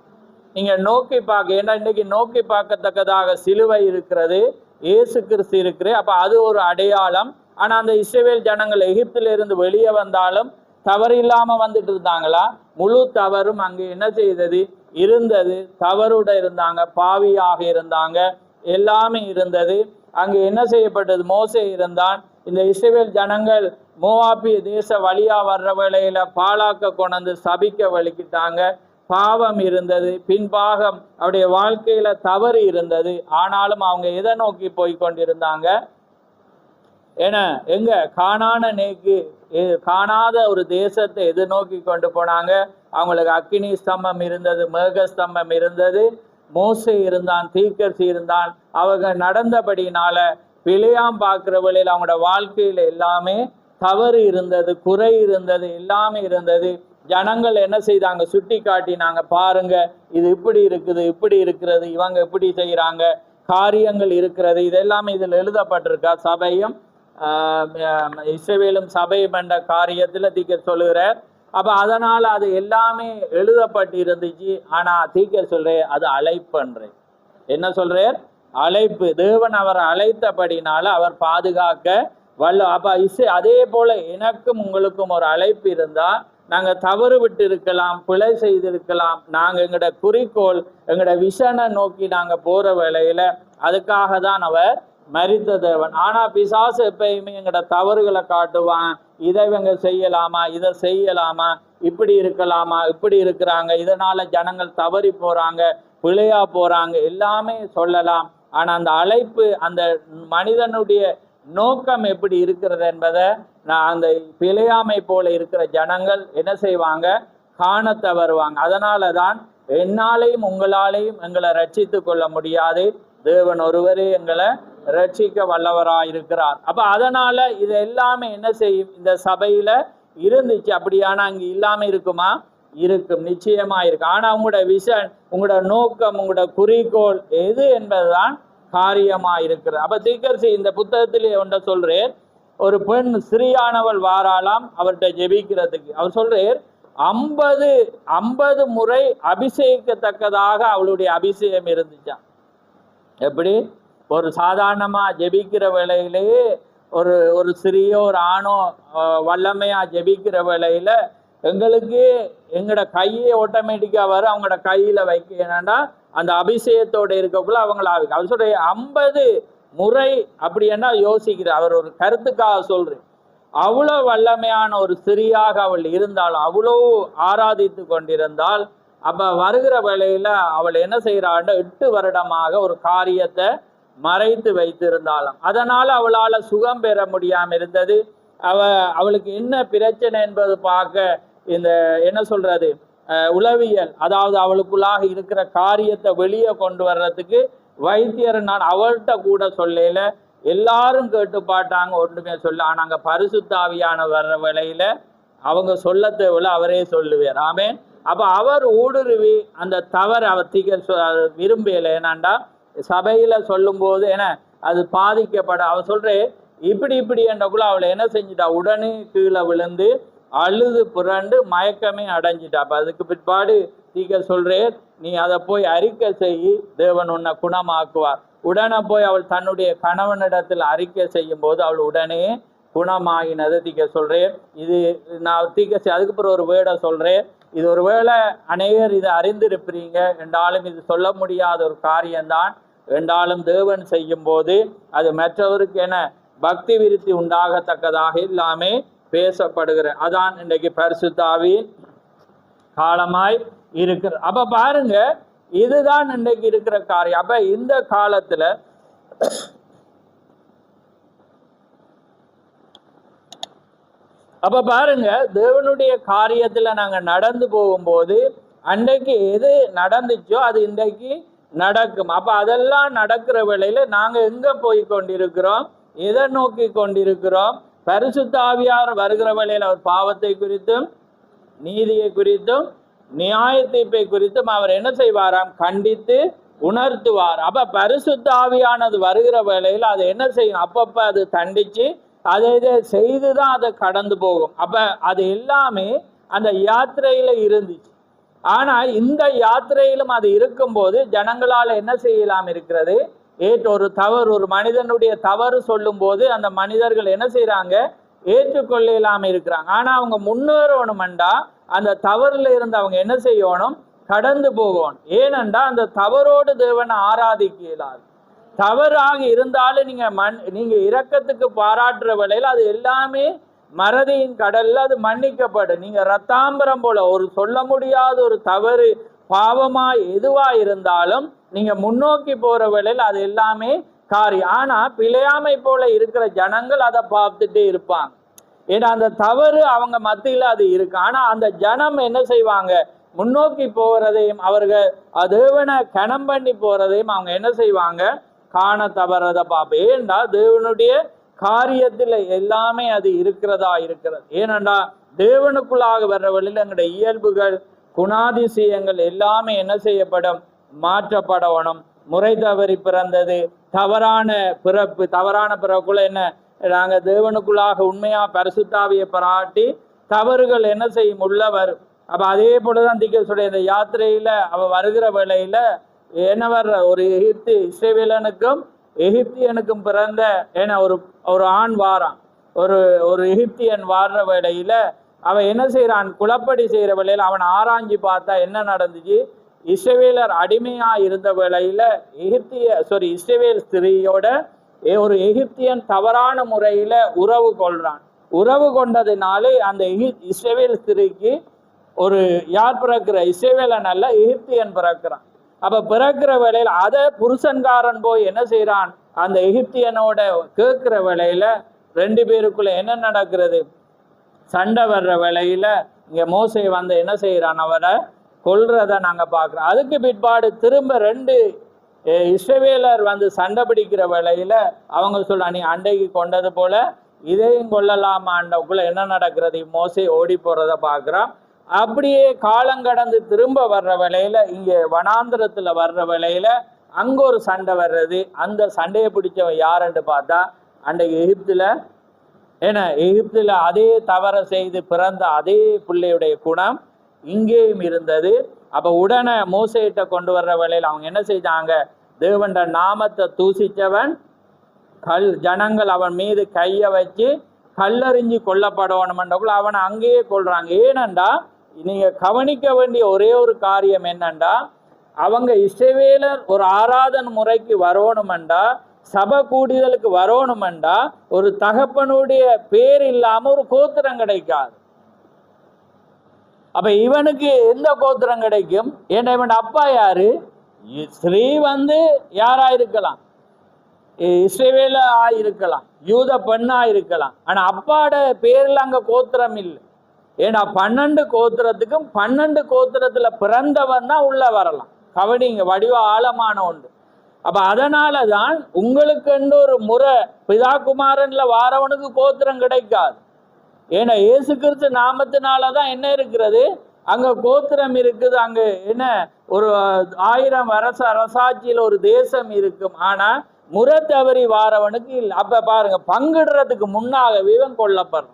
நீங்க நோக்கி பார்க்க, ஏன்னா இன்னைக்கு நோக்கி பார்க்கத்தக்கதாக சிலுவை இருக்கிறது, இயேசு கிறிஸ்து இருக்கிறது. அப்ப அது ஒரு அடையாளம். ஆனா அந்த இஸ்ரவேல் ஜனங்கள் எகிப்தில இருந்து வெளியே வந்தாலும் தவறு இல்லாம வந்துட்டு இருந்தாங்களா? முழு தவறும் அங்கே என்ன செய்தது? இருந்தது. தவறுட இருந்தாங்க, பாவியாக இருந்தாங்க, எல்லாமே இருந்தது. அங்கே என்ன செய்யப்பட்டது? மோசே இருந்தான். இந்த இஸ்ரவேல் ஜனங்கள் மோவாபிய தேச வழியா வர்ற வேளையில பாலாக்க கொண்டு சபிக்க வலிக்கிட்டாங்க. பாவம் இருந்தது, பின்பாகம் அவருடைய வாழ்க்கையில தவறு இருந்தது. ஆனாலும் அவங்க எதை நோக்கி போய் கொண்டிருந்தாங்க? ஏன்னா எங்க காணாத ஒரு தேசத்தை எது நோக்கி கொண்டு போனாங்க? அவங்களுக்கு அக்கினி ஸ்தம்பம் இருந்தது, மேக ஸ்தம்பம் இருந்தது, மோசே இருந்தான், தீர்க்கதரிசி இருந்தான். அவங்க நடந்தபடினால பிழையாம் பார்க்கிற வழியில் அவங்களோட வாழ்க்கையில எல்லாமே தவறு இருந்தது, குறை இருந்தது, எல்லாமே இருந்தது. ஜனங்கள் என்ன செய்தாங்க? சுட்டி காட்டினாங்க, பாருங்க இது இப்படி இருக்குது, இப்படி இருக்கிறது, இவங்க இப்படி செய்யறாங்க, காரியங்கள் இருக்கிறது. இதெல்லாமே இதில் எழுதப்பட்டிருக்கா? சபையும் இஸ்ரவேலும் சபையும் என்ற காரியத்துல தீக்கர் சொல்லுகிறார். அப்ப அதனால அது எல்லாமே எழுதப்பட்டு இருந்துச்சு. ஆனா தீக்கர் சொல்றேன், அது அழைப்புன்றேன். என்ன சொல்றார்? அழைப்பு. தேவன் அவரை அழைத்தபடினால அவர் பாதுகாக்க வல்ல. அப்ப அதே போல எனக்கும் உங்களுக்கும் ஒரு அழைப்பு இருந்தா நாங்க தவறு விட்டு இருக்கலாம், பிழை செய்திருக்கலாம். நாங்க எங்களோட குறிக்கோள், எங்களோட விஷனை நோக்கி நாங்க போற வேளையில அதுக்காக தான் அவர் மரித்த தேவன். ஆனா பிசாசு எப்பயுமே எங்களோட தவறுகளை காட்டுவான். இதை இவங்க செய்யலாமா, இதை செய்யலாமா, இப்படி இருக்கலாமா, இப்படி இருக்கிறாங்க, இதனால ஜனங்கள் தவறி போறாங்க, பிழையா போறாங்க, எல்லாமே சொல்லலாம். ஆனா அந்த அழைப்பு, அந்த மனிதனுடைய நோக்கம் எப்படி இருக்கிறது என்பதை நான் அந்த பிழையாமை போல இருக்கிற ஜனங்கள் என்ன செய்வாங்க? காண தவறுவாங்க. அதனாலதான் என்னாலையும் உங்களாலையும் எங்களை ரட்சித்து கொள்ள முடியாது. தேவன் ஒருவரே எங்களை ரட்சிக்க வல்லவராயிருக்கிறார். அப்ப அதனால இது எல்லாமே என்ன செய்யும்? இந்த சபையில இருந்துச்சு. அப்படியானா அங்க இல்லாம இருக்குமா? இருக்கும், நிச்சயமா இருக்கு. ஆனா உங்களோட விஷன், உங்களோட நோக்கம், உங்களோட குறிக்கோள் எது என்பதுதான் காரியமா இருக்கிறது. அப்ப தீர்க்கதரிசி இந்த புத்தகத்திலே ஒன்றை சொல்றேன். ஒரு பெண் ஸ்ரீயானவள் வாராலாம் அவர்கிட்ட ஜெபிக்கிறதுக்கு. அவர் சொல்றார் 50 முறை அபிஷேகிக்கத்தக்கதாக அவளுடைய அபிஷேகம் இருந்துச்சான். எப்படி? ஒரு சாதாரணமா ஜெபிக்கிற வேளையிலேயே ஒரு ஸ்திரீயோ ஒரு ஆணோ வல்லமையா ஜெபிக்கிற வேளையில எங்களுக்கு எங்களோட கையே ஆட்டோமேட்டிக்கா வரும். அவங்களோட கையில வைக்க என்னன்னா அந்த அபிஷேகத்தோட இருக்கக்குள்ள அவங்கள அவர் சொல்ற 50 முறை அப்படி என்ன யோசிக்கிற அவர் ஒரு கருத்துக்காக சொல்றேன். அவ்வளோ வல்லமையான ஒரு ஸ்திரீயாக அவள் இருந்தாலும், அவ்வளோ ஆராதித்து கொண்டிருந்தால், அப்ப வருகிற வேளையில அவள் என்ன செய்யறாள்? 8 வருடமாக ஒரு காரியத்தை மறைத்து வைத்திருந்தாலும் அதனால அவளால சுகம் பெற முடியாம இருந்தது. அவளுக்கு என்ன பிரச்சனை என்பது பார்க்க இந்த என்ன சொல்றது உளவியல், அதாவது அவளுக்குள்ளாக இருக்கிற காரியத்தை வெளியே கொண்டு வர்றதுக்கு வைத்தியர் நான் அவள்கிட்ட கூட சொல்லல. எல்லாரும் கேட்டு பாட்டாங்க, ஒன்றுமே சொல்ல. ஆனா அங்க பரிசுத்த ஆவியான வர்ற வேளையில அவங்க சொல்ல தேவையில்ல, அவரே சொல்லுவார். ஆமேன். அப்ப அவர் ஊடுருவி அந்த தவறு அவர் விரும்பல. ஏன்னாண்டா சபையில சொல்லும் போது ஏன்னா அது பாதிக்கப்பட அவர் சொல்றே இப்படி என்றக்குள்ள அவளை என்ன செஞ்சிட்டா? உடனே கீழே விழுந்து அழுது புரண்டு மயக்கமே அடைஞ்சிட்டா. அப்ப அதுக்கு பிற்பாடு தீக்க சொல்றேன், நீ அதை போய் அறிக்கை செய்யி, தேவன் உன்னை குணமாக்குவார். உடனே போய் அவள் தன்னுடைய கணவனிடத்தில் அறிக்கை செய்யும் போது அவள் உடனே குணமாகினது தீக்க சொல்றேன். இது நான் தீக்க அதுக்கப்புறம் ஒரு வேர்டை சொல்றேன். இது ஒரு வேளை அநேகர் இதை அறிந்திருப்பீங்க என்றாலும் இது சொல்ல முடியாத ஒரு காரியம்தான். என்றாலும் தேவன் செய்யும் போது அது மற்றவருக்கு என பக்தி விருத்தி உண்டாகத்தக்கதாக எல்லாமே பேசப்படுகிற அதான் இன்றைக்கு பரிசுத்த ஆவியின் காலமாய் இருக்கிற. அப்ப பாருங்க, இதுதான் இன்றைக்கு இருக்கிற காரியம். அப்ப இந்த காலத்துல அப்ப பாருங்க, தேவனுடைய காரியத்துல நாங்க நடந்து போகும்போது அன்றைக்கு எது நடந்துச்சோ அது இன்றைக்கு நடக்கும். அப்ப அதெல்லாம் நடக்கிற வேளையில நாங்க எங்க போய் கொண்டிருக்கிறோம், எதை நோக்கி கொண்டிருக்கிறோம்? பரிசுத்த ஆவியார் வருகிற வேளையில் அவர் பாவத்தை குறித்தும் நீதியை குறித்தும் நியாய தீர்ப்பை குறித்தும் அவர் என்ன செய்வாராம்? கண்டித்து உணர்த்துவார். அப்ப பரிசுத்த ஆவியானது வருகிற வேளையில் அது என்ன செய்யும்? அப்பப்ப அது தண்டிச்சு அதை செய்துதான் அதை கடந்து போகும். அப்ப அது எல்லாமே அந்த யாத்திரையில இருந்துச்சு. ஆனா இந்த யாத்திரையிலும் அது இருக்கும்போது ஜனங்களால என்ன செய்யலாம் இருக்கிறது? ஒரு தவறு, ஒரு மனிதனுடைய தவறு சொல்லும் போது அந்த மனிதர்கள் என்ன செய்யறாங்க? ஏற்றுக்கொள்ளலாம் இருக்கிறாங்க. ஆனா அவங்க முன்னேறணும்டா அந்த தவறுல இருந்து அவங்க என்ன செய்யணும்? கடந்து போகணும். ஏனென்றா அந்த தவறோடு தேவனை ஆராதிக்க இயலாது. தவறாக இருந்தாலும் நீங்க இரக்கத்துக்கு பாராட்டுற வேளையில் அது எல்லாமே மறதியின் கடல்ல அது மன்னிக்கப்படும். நீங்க ரத்தாம்பரம் போல ஒரு சொல்ல முடியாத ஒரு தவறு பாவமா எதுவா இருந்தாலும் நீங்க முன்னோக்கி போற வேளையில் அது எல்லாமே காரியம். ஆனா பிழையாமை போல இருக்கிற ஜனங்கள் அதை பார்த்துட்டே இருப்பாங்க. ஏன்னா அந்த தவறு அவங்க மத்தியில அது இருக்கு. ஆனா அந்த ஜனம் என்ன செய்வாங்க? முன்னோக்கி போகிறதையும் அவர்கள் தேவனை கனம் பண்ணி போறதையும் அவங்க என்ன செய்வாங்க? காண தவறதை பார்ப்போம். ஏண்டா தேவனுடைய காரியத்துல எல்லாமே அது இருக்கிறதா இருக்கிறது. ஏனண்டா தேவனுக்குள்ளாக வர்ற வழியில் எங்களுடைய இயல்புகள் குணாதிசயங்கள் எல்லாமே என்ன செய்யப்படும்? மாற்றப்படணும். முறை தவறி பிறந்தது, தவறான பிறப்பு, தவறான பிறப்புக்குள்ள என்ன நாங்க தேவனுக்குள்ளாக உண்மையா பரிசுத்தாவியை பாராட்டி தவறுகள் என்ன செய்யும்? உள்ளவர். அப்ப அதே போலதான் தீர்க்கதரிசியுடைய இந்த யாத்திரையில அவ வருகிற வேளையில என்ன வர்ற ஒரு இஸ்ரவேலனுக்கும் எகிப்தியனுக்கும் பிறந்த ஏன்னா ஒரு ஆண் வாரான். ஒரு எகிப்தியன் வாடுற வேளையில அவன் என்ன செய்யறான்? குளப்படி செய்யற வேளையில அவன் ஆராய்ஞ்சு பார்த்தா என்ன நடந்துச்சு? இஸ்ரவேலர் அடிமையா இருந்த வேளையில இஸ்ரவேல் ஸ்திரீயோட ஒரு எகிப்தியன் தவறான முறையில உறவு கொள்றான். உறவு கொண்டதுனாலே அந்த இஸ்ரவேல் ஸ்திரீக்கு ஒரு யார் பிறக்கிற? இஸ்ரவேலன் அல்ல, எகிப்தியன் பிறக்கிறான். அப்ப பிறக்கிற வேளையில அதை புருஷன்காரன் போய் என்ன செய்யறான்? அந்த எகிப்தியனோட கேட்கிற வேளையில ரெண்டு பேருக்குள்ள என்ன நடக்கிறது? சண்டை வர்ற வேளையில இங்க மோசே வந்து என்ன செய்யறான்? அவரை கொல்றத நாங்க பாக்குறோம். அதுக்கு பிற்பாடு திரும்ப ரெண்டு இஸ்ரவேலர் வந்து சண்டை பிடிக்கிற வேளையில அவங்க சொல்ல, நீ அண்டைக்கு கொண்டது போல இதையும் கொள்ளலாமாண்டக்குள்ள என்ன நடக்கிறது? மோசே ஓடி போறத பாக்குறான். அப்படியே காலங்கடந்து திரும்ப வர்ற வேளையில இங்க வனாந்திரத்துல வர்ற வேளையில அங்க ஒரு சண்டை வர்றது. அந்த சண்டையை பிடிச்சவன் யாருன்னு பார்த்தா அன்றைக்கு எகிப்துல அதே தவற செய்து பிறந்த அதே பிள்ளையுடைய குணம் இங்கேயும் இருந்தது. அப்ப உடனே மோசேட்ட கொண்டு வர்ற வேளையில அவங்க என்ன செய்தாங்க? தேவண்ட நாமத்தை தூசிச்சவன் ஜனங்கள் அவன் மீது கைய வச்சு கல்லறிஞ்சு கொல்லப்படணும்ன்றக்குள்ள அவனை அங்கேயே கொள்றாங்க. ஏனண்டா நீங்க கவனிக்க வேண்டிய ஒரே ஒரு காரியம் என்னண்டா, அவங்க இஸ்ரவேலர் ஒரு ஆராதனை முறைக்கு வரணுமெண்டா, சபை கூடுதலுக்கு வரணுமெண்டா ஒரு தகப்பனுடைய பேர் இல்லாம ஒரு கோத்திரம் கிடைக்காது. அப்ப இவனுக்கு எந்த கோத்திரம் கிடைக்கும்? ஏன்னா இவன் அப்பா யாரு? ஸ்ரீ வந்து யாரா இருக்கலாம்? இஸ்ரவேல இருக்கலாம், யூத பெண்ணா இருக்கலாம். ஆனா அப்பாட பேர்ல அங்க கோத்திரம் இல்லை. ஏன்னா 12 கோத்திரத்துக்கும் 12 கோத்திரத்துல பிறந்தவன் தான் உள்ள வரலாம். கவனிங்க, வடிவ ஆழமான ஒன்று. அப்ப அதனாலதான் உங்களுக்கு ஒரு முறை பிதா குமாரன்ல வாரவனுக்கு கோத்திரம் கிடைக்காது. ஏன்னா இயேசு கிறிஸ்து நாமத்தினாலதான் என்ன இருக்கிறது? அங்க கோத்திரம் இருக்குது. அங்க என்ன ஒரு 1000 வருஷ அரசாட்சியில ஒரு தேசம் இருக்கும். ஆனா முறை தவறி வாரவனுக்கு இல்லை. அப்ப பாருங்க, பங்கிடுறதுக்கு முன்னாகவே இவன் கொல்லப்படுறான்.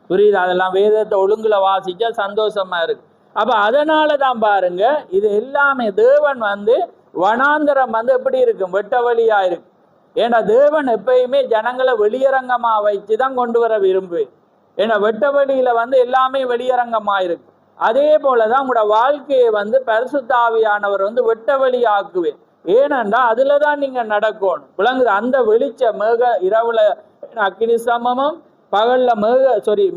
புரியுது? அதெல்லாம் வேதத்தை ஒழுங்குல வாசிச்சா சந்தோஷமா இருக்கு. அப்ப அதனாலதான் பாருங்க, இது எல்லாமே தேவன் வந்து வனாந்தரம் வந்து எப்படி இருக்கும், வெட்ட வழியா இருக்கு. ஏன்னா தேவன் எப்பயுமே ஜனங்களை வெளியரங்கமா வச்சுதான் கொண்டு வர விரும்புவேன். ஏன்னா வெட்ட வழியில வந்து எல்லாமே வெளியரங்கமா இருக்கு. அதே போலதான் உங்களோட வாழ்க்கையை வந்து பரிசுத்த ஆவியானவர் வந்து வெட்ட வழி ஆக்குவேன். ஏனென்றா அதுலதான் நீங்க நடக்கணும். விளங்குது? அந்த வெளிச்ச மேக இரவுல அக்கினி சமமும், பகல்ல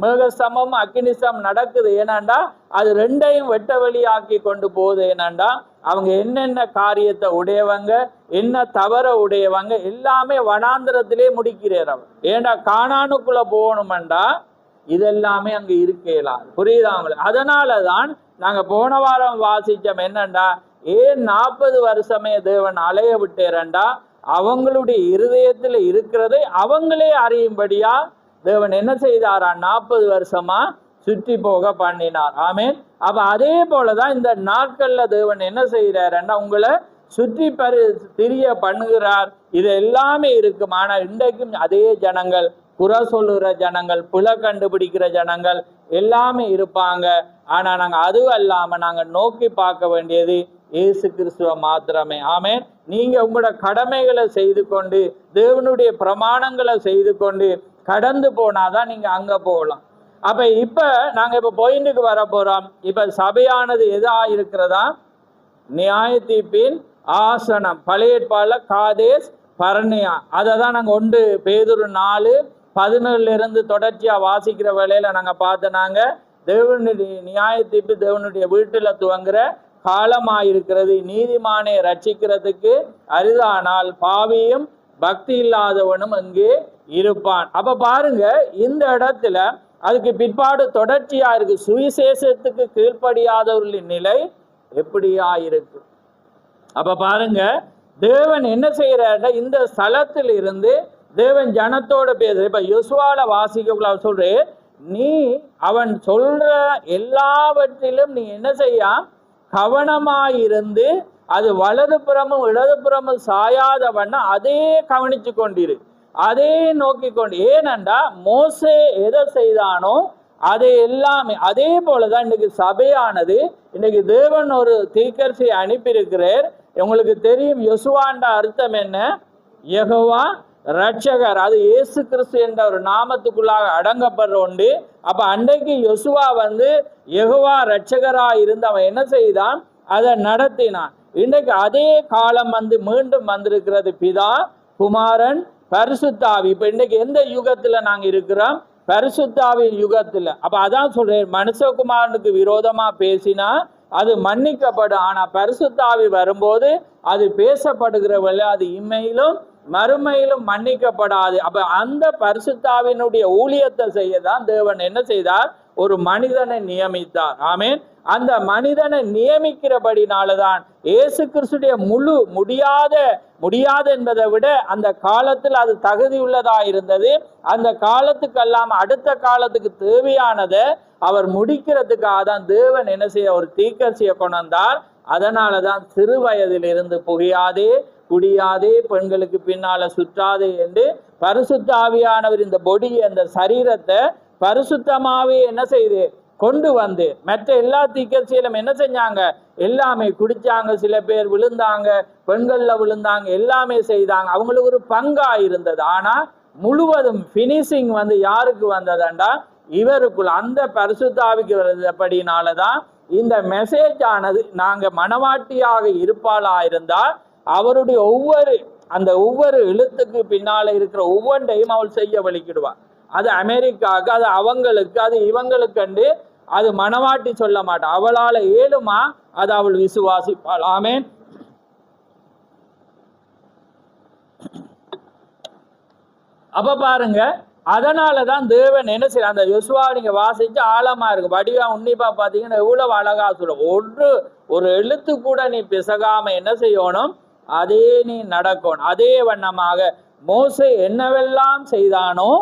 மேக சமமும் அக்கினி சமம் நடக்குது. ஏனாண்டா அது ரெண்டையும் வெட்ட வழி ஆக்கி கொண்டு போகுது. ஏனாண்டா அவங்க என்னென்ன காரியத்தை உடையவங்க, என்ன தவற உடையவங்க எல்லாமே வனாந்திரத்திலே முடிக்கிறார் அவர். ஏண்டா கானானுக்குள்ள போகணுமெண்டா இதெல்லாமே அங்க இருக்கலாம். புரியுதா அவங்களுக்கு? அதனாலதான் நாங்க போன வாரம் வாசிச்சோம் என்னண்டா, ஏன் 40 வருஷமே தேவன் அலைய விட்டேரண்டா, அவங்களுடைய இருதயத்துல இருக்கிறதை அவங்களே அறியும்படியா தேவன் என்ன செய்தாரா, 40 வருஷமா சுற்றி போக பண்ணினார். ஆமேன். அப்ப அதே போலதான் இந்த நாட்கள்ல தேவன் என்ன செய்யறாருன்னா உங்களை சுற்றி திரிய பண்ணுகிறார். இது எல்லாமே இருக்கும். ஆனா இன்றைக்கும் அதே ஜனங்கள், புற சொல்லுகிற ஜனங்கள், புல கண்டுபிடிக்கிற ஜனங்கள் எல்லாமே இருப்பாங்க. ஆனா நாங்க அதுவும் அல்லாம நாங்க நோக்கி பார்க்க வேண்டியது இயேசு கிறிஸ்துவ மாத்திரமே. ஆமேன். நீங்க உங்களோட கடமைகளை செய்து கொண்டு தேவனுடைய பிரமாணங்களை செய்து கொண்டு கடந்து போனாதான் நீங்க அங்க போகலாம். அப்ப இப்ப நாங்க இப்ப பாயிண்ட்டுக்கு வர போறோம். இப்ப சபையானது எதா இருக்கிறதா, நியாய தீர்ப்பின் ஆசனம். பழைய ஏற்பாடுல காதேஸ் பர்னேயா. அதை தான் நாங்க 1 பேதுரு 4:17 தொடர்ச்சியா வாசிக்கிற வேளையில நாங்க பார்த்தனாங்க, தேவனுடைய நியாய தீர்ப்பு தேவனுடைய வீட்டுல துவங்குற காலமாயிருக்கிறது. நீதிமானை ரட்சிக்கிறதுக்கு அரிதானால் பாவியும் பக்தி இல்லாதவனும் அங்கே இருப்பான். அப்ப பாருங்க, இந்த இடத்துல அதுக்கு பிற்பாடு தொடர்ச்சியா இருக்கு. சுவிசேஷத்துக்கு கீழ்ப்படியாதவர்களின் நிலை எப்படியா இருக்கு. அப்ப பாருங்க, தேவன் என்ன செய்யறாருன்னா இந்த ஸ்தலத்தில் இருந்து தேவன் ஜனத்தோட பேசுற. இப்ப யோசுவால வாசிக்க சொல்ற, நீ அவன் சொல்ற எல்லாவற்றிலும் நீ என்ன செய்ய, கவனமாயிருந்து அது வலதுபுறமும் இடதுபுறமும் சாயாதவண்ணா அதே கவனிச்சு கொண்டிரு, அதே நோக்கி கொண்டு. ஏனண்டா மோசே எதை செய்தானோ அதை எல்லாமே அதே போலதான் இன்னைக்கு சபையானது. இன்னைக்கு தேவன் ஒரு தீர்க்கதரிசியை அனுப்பியிருக்கிறார். உங்களுக்கு தெரியும் யோசுவான்ற அர்த்தம் என்ன, யெகோவா ரட்சகர். அது இயேசு கிறிஸ்து என்ற ஒரு நாமத்துக்குள்ளாக அடங்கப்படுற உண்டு. அப்ப அன்றைக்கு யோசுவா வந்து யெகோவா ரட்சகரா இருந்து அவன் என்ன செய்தான், அதை நடத்தினான். இன்றைக்கு அதே காலம் வந்து மீண்டும் வந்திருக்கிறது. பிதா, குமாரன், பரிசுத்தாவி. இப்ப இன்னைக்கு எந்த யுகத்துல நாங்க இருக்கிறோம், பரிசுத்தாவின் யுகத்துல. அப்ப அதான் சொல்றேன், மனுஷகுமாரனுக்கு விரோதமா பேசினா அது மன்னிக்கப்படும். ஆனா பரிசுத்தாவி வரும்போது அது பேசப்படுகிறவல்ல, அது இம்மையிலும் மறுமையிலும் மன்னிக்கப்படாது. அப்ப அந்த பரிசுத்தாவினுடைய ஊழியத்தை செய்யதான் தேவன் என்ன செய்தார், ஒரு மனிதனை நியமித்தார். ஆமேன். அந்த மனிதனை நியமிக்கிறபடினாலதான் இயேசு கிறிஸ்துடைய முடியாது என்பதை விட அந்த காலத்தில் அது தகுதி உள்ளதா இருந்தது. அந்த காலத்துக்கு அல்லாம அடுத்த காலத்துக்கு தேவையானதை அவர் முடிக்கிறதுக்காக தான் தேவன் என்ன செய்ய ஒரு தீர்க்கதரிசியை கொண்டு வந்தார். அதனாலதான் சிறு வயதில் இருந்து புகையாதே, குடியாதே, பெண்களுக்கு பின்னால சுற்றாதே என்று பரிசுத்த ஆவியானவர் இந்த பொடியை, அந்த சரீரத்தை பரிசுத்தமாவே என்ன செய்து கொண்டு வந்து, மற்ற எல்லா தீர்க்கதரிசியிலும் என்ன செஞ்சாங்க, எல்லாமே குடிச்சாங்க, சில பேர் விழுந்தாங்க, பெண்கள்ல விழுந்தாங்க, எல்லாமே செய்தாங்க, அவங்களுக்கு ஒரு பங்கா இருந்தது. ஆனா முழுவதும் பினிஷிங் வந்து யாருக்கு வந்ததுண்டா, இவருக்குள்ள அந்த பரிசுத்தாவிக்கு வருதபடினாலதான் இந்த மெசேஜ் ஆனது. நாங்க மனவாட்டியாக இருப்பாளா இருந்தால் அவருடைய ஒவ்வொரு எழுத்துக்கு பின்னால இருக்கிற ஒவ்வொன்றையும் அவள் செய்ய வலிக்கிடுவார். அது அமெரிக்காவுக்கு, அது அவங்களுக்கு, அது இவங்களுக்கு, அது மனவாட்டி சொல்ல மாட்டான். அவளால ஏழுமா அது அவள் விசுவாசிப்பாள். ஆமேன். அப்ப பாருங்க, அதனாலதான் தேவன் என்ன செய்ய, அந்த யோசுவா நீங்க வாசிச்சு ஆழமா இருக்கு, வடிவா உன்னிப்பா பாத்தீங்கன்னா எவ்வளவு அழகா சொல்ல. ஒரு எழுத்து கூட நீ பிசகாம என்ன செய்யணும், அதே நீ நடக்கணும். அதே வண்ணமாக மோசே என்னவெல்லாம் செய்தானோ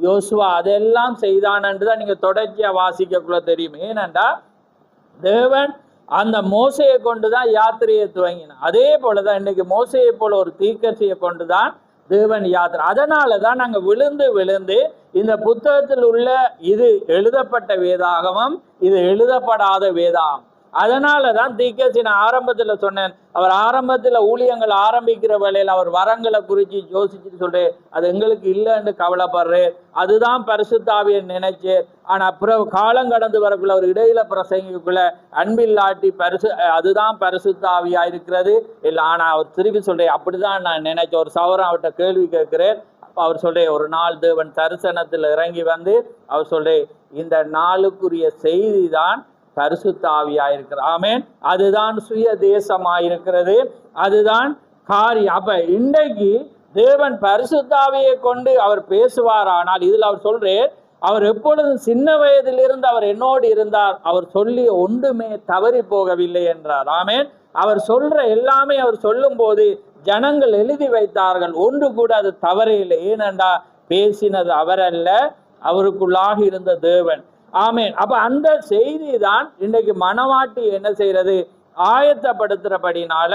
யோசுவா அதெல்லாம் செய்தான் என்றுதான் நீங்க தொடர்ச்சியா வாசிக்கக்குள்ள தெரியும். ஏனென்றா தேவன் அந்த மோசையை கொண்டுதான் யாத்திரையை துவங்கினான். அதே போலதான் இன்னைக்கு மோசையை போல ஒரு தீர்க்கதரிசியை கொண்டுதான் தேவன் யாத்திரை. அதனால தான் நாங்கள் விழுந்து விழுந்து இந்த புத்தகத்தில் உள்ள இது எழுதப்பட்ட வேதாகமம், இது எழுதப்படாத வேதாகம். அதனால தான் தீர்க்கதரிசி நான் ஆரம்பத்தில் சொன்னேன், அவர் ஆரம்பத்தில் ஊழியங்கள் ஆரம்பிக்கிற வேளையில் அவர் வரங்களை குறித்து யோசிச்சுட்டு சொல்றேன், அது எங்களுக்கு இல்லைன்னு கவலைப்படுறேன், அதுதான் பரிசுத்த ஆவியை நினைச்சேன். ஆனால் அப்புறம் காலம் கடந்து வரக்குள்ள அவர் இடையில பிரசங்கிக்குள்ள அன்பில்லாட்டி அதுதான் பரிசுத்த ஆவியா இருக்கிறது இல்லை. ஆனால் அவர் திருப்பி சொல்றேன், அப்படிதான் நான் நினைச்சேன். ஒரு சவரம் அவர்கிட்ட கேள்வி கேட்கிறேன். அவர் சொல்றேன், ஒரு நாள் தேவன் தரிசனத்தில் இறங்கி வந்து அவர் சொல்றேன், இந்த நாளுக்குரிய செய்தி தான் பரிசுத்த ஆவியாயிருக்கிறது. ஆமென். அதுதான் சுய தேசமாயிருக்கிறது, அதுதான் காரியம். அப்ப இன்றைக்கு தேவன் பரிசுத்த ஆவியை கொண்டு அவர் பேசுவார். ஆனால் இதில் அவர் சொல்றேன், அவர் எப்பொழுதும் சின்ன வயதிலிருந்து அவர் என்னோடு இருந்தார், அவர் சொல்லி ஒன்றுமே தவறி போகவில்லை என்றார். ஆமென். அவர் சொல்ற எல்லாமே அவர் சொல்லும் போது ஜனங்கள் எழுதி வைத்தார்கள், ஒன்று கூட அது தவறே இல்லை. ஏனென்றா பேசினது அவரல்ல, அவருக்குள்ளாக இருந்த தேவன். ஆமேன். அப்ப அந்த செய்தி தான் இன்றைக்கு மனவாட்டி என்ன செய்யறது, ஆயத்தப்படுத்துறபடினால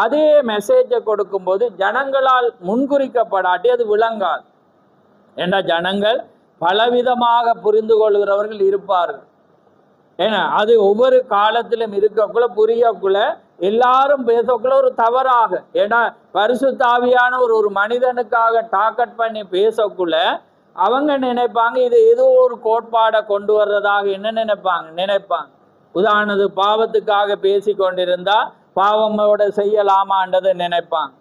அதே மெசேஜை கொடுக்கும் போது ஜனங்களால் முன்குறிக்கப்படாட்டி அது விளங்காது. ஏன்னா ஜனங்கள் பலவிதமாக புரிந்து கொள்கிறவர்கள் இருப்பார்கள். ஏன்னா அது ஒவ்வொரு காலத்திலும் இருக்கக்குள்ள புரியக்குள்ள எல்லாரும் பேசக்குள்ள ஒரு தவறாக, ஏன்னா பரிசுத்த ஆவியான ஒரு மனிதனுக்காக டார்கெட் பண்ணி பேசக்குள்ள அவங்க நினைப்பாங்க இது ஏதோ ஒரு கோட்பாடை கொண்டு வர்றதாக என்ன நினைப்பாங்க. உதாரணத்துக்கு பாவத்துக்காக பேசி கொண்டிருந்தா பாவமோட செய்யலாமான்றதை நினைப்பாங்க.